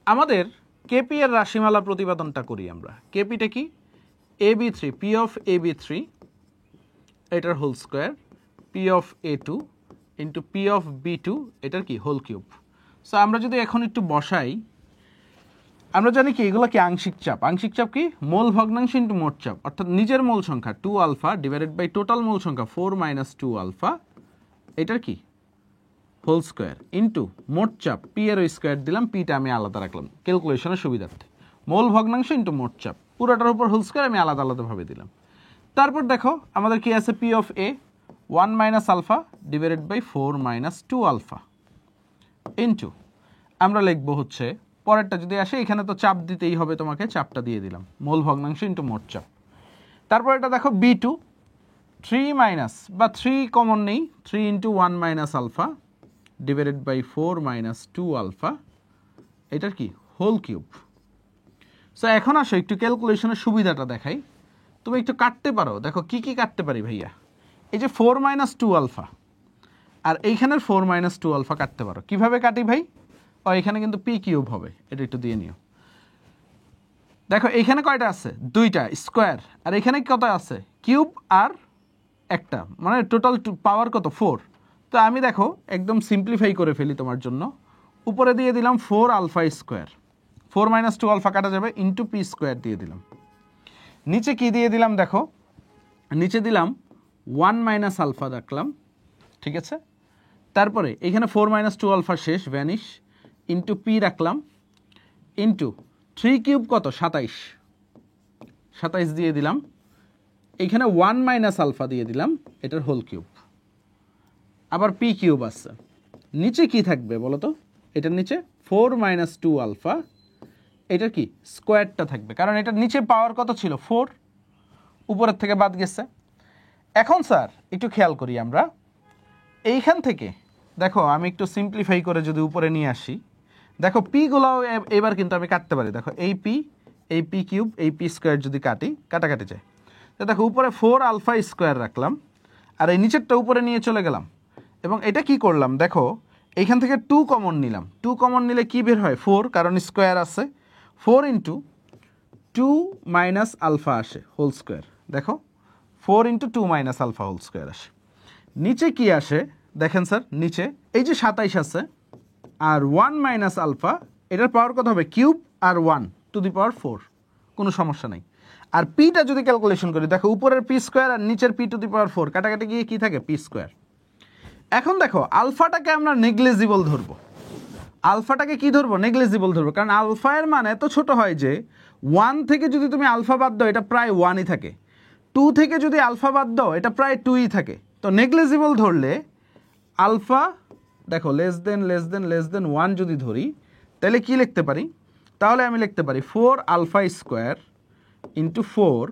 আমাদের কেপি এর রাশিমালা প্রতিপাদনটা করি আমরা। কেপিটা কি, AB3, পি অফ AB3 এটার whole square, P of A two into P of B two এটার কি হোল কিউব। সো আমরা যদি এখন একটু বসাই, আমরা জানি কি এগুলো কি আংশিক চাপ। আংশিক চাপ কি মোল ভগ্নাংশ ইন্টু মোট চাপ, অর্থাৎ নিজের মোল সংখ্যা 2 alpha divided by total mole সংখ্যা 4 মাইনাস 2 আলফা এটার কি হোল স্কোয়ার ইন্টু মোট চাপ পি এর স্কোয়ার দিলাম, পিটা আমি আলাদা রাখলাম ক্যালকুলেশনের সুবিধার্থে। মোল ভগ্নাংশ ইন্টু মোট চাপ পুরোটার উপর হোল স্কোয়ার আমি আলাদা আলাদাভাবে দিলাম। তারপর দেখো আমাদের কি আছে, P of A 1 minus alpha divided by 4 minus 2 alpha into আমরা লিখবো হচ্ছে পরেরটা যদি আসে এখানে তো চাপ দিতেই হবে তোমাকে, চাপটা দিয়ে দিলাম মোল ভগ্নাংশ ইন্টু মোট চাপ। তারপর এটা দেখো বি টু 3 মাইনাস বা 3 কমন নেই, 3 into 1 minus alpha divided by 4 minus 2 alpha এটার কি হোল কিউব। সো এখন আসো একটু ক্যালকুলেশনের সুবিধাটা দেখাই, তুমি একটু কাটতে পারো। দেখো কি কি কাটতে পারি ভাইয়া, এই যে 4 মাইনাস 2 আলফা আর এইখানের 4 মাইনাস 2 আলফা কাটতে পারো। কিভাবে কাটি ভাই, ও এখানে কিন্তু পি কিউব হবে, এটা একটু দিয়ে নিও। দেখো এইখানে কয়টা আছে, দুইটা স্কোয়ার, আর এখানে কত আছে কিউব আর একটা, মানে টোটাল পাওয়ার কত 4। তো আমি দেখো একদম সিম্পলিফাই করে ফেলি তোমার জন্য, উপরে দিয়ে দিলাম 4 আলফা স্কোয়ার, 4 মাইনাস 2 আলফা কাটা যাবে ইন্টু পি স্কোয়ার দিয়ে দিলাম। নিচে কি দিয়ে দিলাম দেখো, নিচে দিলাম 1 মাইনাস আলফা রাখলাম, ঠিক আছে। তারপরে এখানে 4 মাইনাস 2 আলফা শেষ, ভ্যানিশ, ইন্টু পি রাখলাম ইন্টু 3 কিউব কত 27, 27 দিয়ে দিলাম। এখানে 1 মাইনাস আলফা দিয়ে দিলাম, এটার হোল কিউব। আবার পি কিউব আছে, নিচে কি থাকবে বলো তো, এটার নিচে 4 মাইনাস 2 আলফা এটার কি স্কোয়ারটা থাকবে, কারণ এটার নিচে পাওয়ার কত ছিল 4, উপরের থেকে বাদ গেছে। এখন স্যার একটু খেয়াল করি আমরা, এইখান থেকে দেখো আমি একটু সিম্পলিফাই করে যদি উপরে নিয়ে আসি, দেখো পিগুলোও এবার কিন্তু আমি কাটতে পারি। দেখো এই পি কিউব এই পি স্কোয়ার যদি কাটি, কাটাকাটি যায়। তো দেখো উপরে 4 আলফা স্কোয়ার রাখলাম আর এই নিচেরটা উপরে নিয়ে চলে গেলাম, এবং এটা কি করলাম দেখো এইখান থেকে 2 কমন নিলাম। 2 কমন নিলে কি বের হয় 4, কারণ স্কোয়ার আছে। 4 ইন্টু 2 মাইনাস আলফা আসে হোল স্কোয়ার, দেখো 4 into 2 minus alpha whole square আসে। নিচে কি আসে দেখেন স্যার, নিচে এই যে 27 আছে আর 1 মাইনাস আলফা এটার পাওয়ার কত হবে কিউব আর 1 টু দি পাওয়ার 4, কোনো সমস্যা নেই। আর পিটা যদি ক্যালকুলেশন করি দেখো উপরের পি স্কোয়ার আর নিচের পি টু দি পাওয়ার 4 কাটাকাটি গিয়ে কি থাকে পি স্কোয়ার। এখন দেখো আলফাটাকে আমরা নেগলিজিবল ধরবো, আলফাটাকে কি ধরবো নেগলিজিবল ধরবো, কারণ আলফা এর মান এত ছোট হয় যে 1 থেকে যদি তুমি আলফা বাদ দাও এটা প্রায় 1ই থাকে, 2 থেকে যদি আলফা বাদ দাও এটা প্রায় 2ই থাকে। তো নেগলিজিবল ধরলে আলফা দেখো লেস দেন 1 যদি ধরি তাহলে কি লিখতে পারি, তাহলে আমি লিখতে পারি 4 আলফা স্কোয়ার ইন্টু 4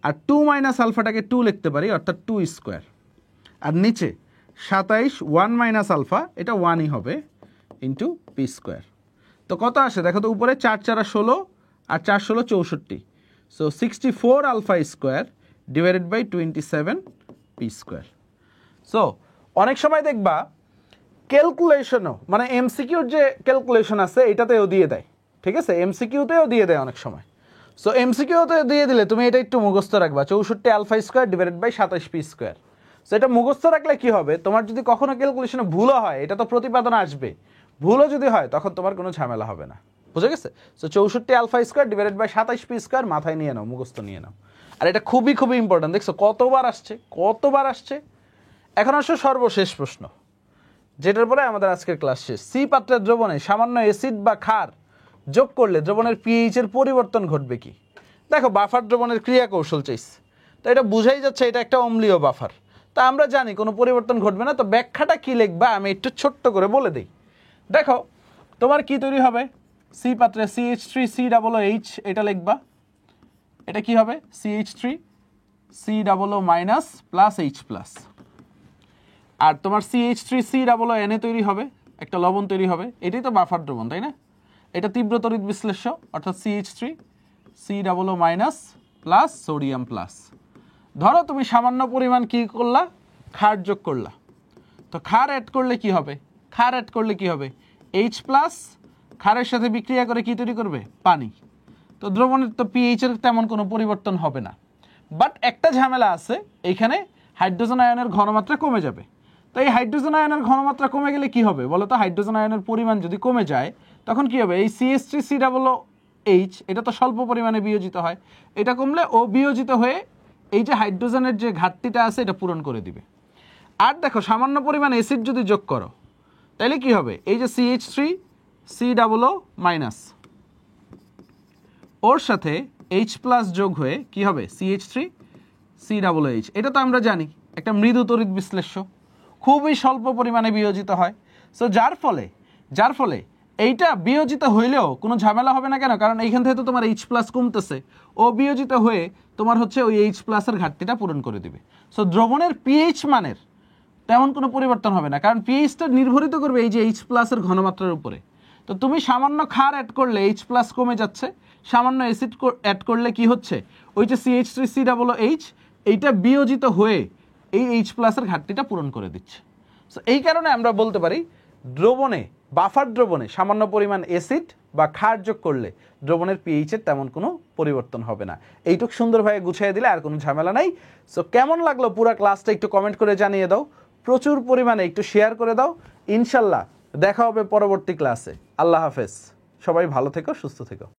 আর 2 মাইনাস আলফাটাকে 2 লিখতে পারি, অর্থাৎ 2 স্কোয়ার। আর নিচে 27 1 মাইনাস আলফা এটা 1ই হবে ইন্টু পি স্কোয়ার। তো কত আসে দেখো তো, উপরে 4 4 16 আর 4 16 64, so 64 alpha square divided by 27 P square. So অনেক সময় দেখবা ক্যালকুলেশনও মানে এমসিকিউর যে ক্যালকুলেশন আছে এটাতেও দিয়ে দেয়, ঠিক আছে, এমসিকিউতেও দিয়ে দেয় অনেক সময়। সো এমসিকিউতে দিয়ে দিলে তুমি এটা একটু মুখস্থ রাখবা, 64 alpha square divided by 27 P square. So এটা মুখস্থ রাখলে কি হবে, তোমার যদি কখনো ক্যালকুলেশনে ভুলও হয় এটা তো প্রতিপাদন আসবে, ভুলও যদি হয় তখন তোমার কোনো ঝামেলা হবে না, বুঝে গেছে। So 64 alpha square divided by 27 P square মাথায় নিয়ে নাও, মুখস্থ নিয়ে নাও। আর এটা খুবই খুবই ইম্পর্টেন্ট, দেখছো কতবার আসছে। এখন আসো সর্বশেষ প্রশ্ন, যেটার পরে আমাদের আজকের ক্লাস শেষ। সি পাত্রের দ্রবণে সামান্য অ্যাসিড বা ক্ষার যোগ করলে দ্রবণের পিএইচ এর পরিবর্তন ঘটবে কি। দেখো বাফার দ্রবণের ক্রিয়া কৌশল চাইছে, তো এটা বুঝাই যাচ্ছে এটা একটা অম্লীয় বাফার। তা আমরা জানি কোনো পরিবর্তন ঘটবে না, তো ব্যাখ্যাটা কি লিখবা আমি একটু ছোট্ট করে বলে দিই। দেখো তোমার কি তৈরি হবে, সি পাত্রে CH3COOH এটা লিখবা, এটা কি হবে CH3COO minus plus H plus, আর তোমার CH3COON তৈরি হবে, একটা লবণ তৈরি হবে, এটাই তো বাফার দ্রবণ তাই না। এটা তীব্র তড়িৎ বিশ্লেষ্য, অর্থাৎ CH3COO minus plus sodium plus. ধরো তুমি সামান্য পরিমাণ কি করলা, ক্ষার যোগ করলা, তো ক্ষার অ্যাড করলে কি হবে H প্লাস, ক্ষারের সাথে বিক্রিয়া করে কি তৈরি করবে পানি। তো দ্রবণের তো পিএইচ এর তেমন কোনো পরিবর্তন হবে না, বাট একটা ঝামেলা আছে, এইখানে হাইড্রোজেন আয়নের ঘনমাত্রা কমে যাবে। তো এই হাইড্রোজেন আয়নের ঘনমাত্রা কমে গেলে কি হবে বলো তো? হাইড্রোজেন আয়নের পরিমাণ যদি কমে যায় তখন কি হবে? এই CH3COOH এটা তো স্বল্প পরিমাণে বিয়োজিত হয়, এটা কমলে ও বিয়োজিত হয়ে এই যে হাইড্রোজেনের যে ঘাটতিটা আছে এটা পূরণ করে দিবে। আর দেখো সামান্য পরিমাণ অ্যাসিড যদি যোগ করো তাহলে কি হবে? এই যে CH3COO- ওর সাথে H+ যোগ হয়ে কি হবে? CH3COOH। এটা তো আমরা জানি একটা মৃদু তড়িৎ বিশ্লেষ্য, খুবই স্বল্প পরিমাণে বিয়োজিত হয়। সো যার ফলে এইটা বিয়োজিত হইলেও কোনো ঝামেলা হবে না। কেন? কারণ এইখান থেকে তো তোমার H+ কমতেছে, ও বিয়োজিত হয়ে তোমার হচ্ছে ওই H+ এর ঘাটতিটা পূরণ করে দিবে। সো দ্রবণের পিএইচ মানের তেমন কোনো পরিবর্তন হবে না, কারণ পিএইচটা নির্ভরিত করবে এই যে H+ এর ঘনমাত্রার উপরে। তো তুমি সামান্য ক্ষার অ্যাড করলে H+ কমে যাচ্ছে, সামান্য অ্যাসিড অ্যাড করলে কি হচ্ছে? ওই যে CH3COOH এইটা বিয়োজিত হয়ে এই H+ এর ঘাটতিটা পূরণ করে দিচ্ছে। সো এই কারণে আমরা বলতে পারি দ্রবণে, বাফার দ্রবণে সামান্য পরিমাণ অ্যাসিড বা ক্ষার যোগ করলে দ্রবণের পিএইচের তেমন কোনো পরিবর্তন হবে না। এইটুক সুন্দরভাবে গুছিয়ে দিলে আর কোনো ঝামেলা নাই। সো কেমন লাগলো পুরো ক্লাসটা একটু কমেন্ট করে জানিয়ে দাও, প্রচুর পরিমাণে একটু শেয়ার করে দাও। ইনশাল্লাহ দেখা হবে পরবর্তী ক্লাসে। আল্লাহ হাফেজ, সবাই ভালো থেকো, সুস্থ থেকো।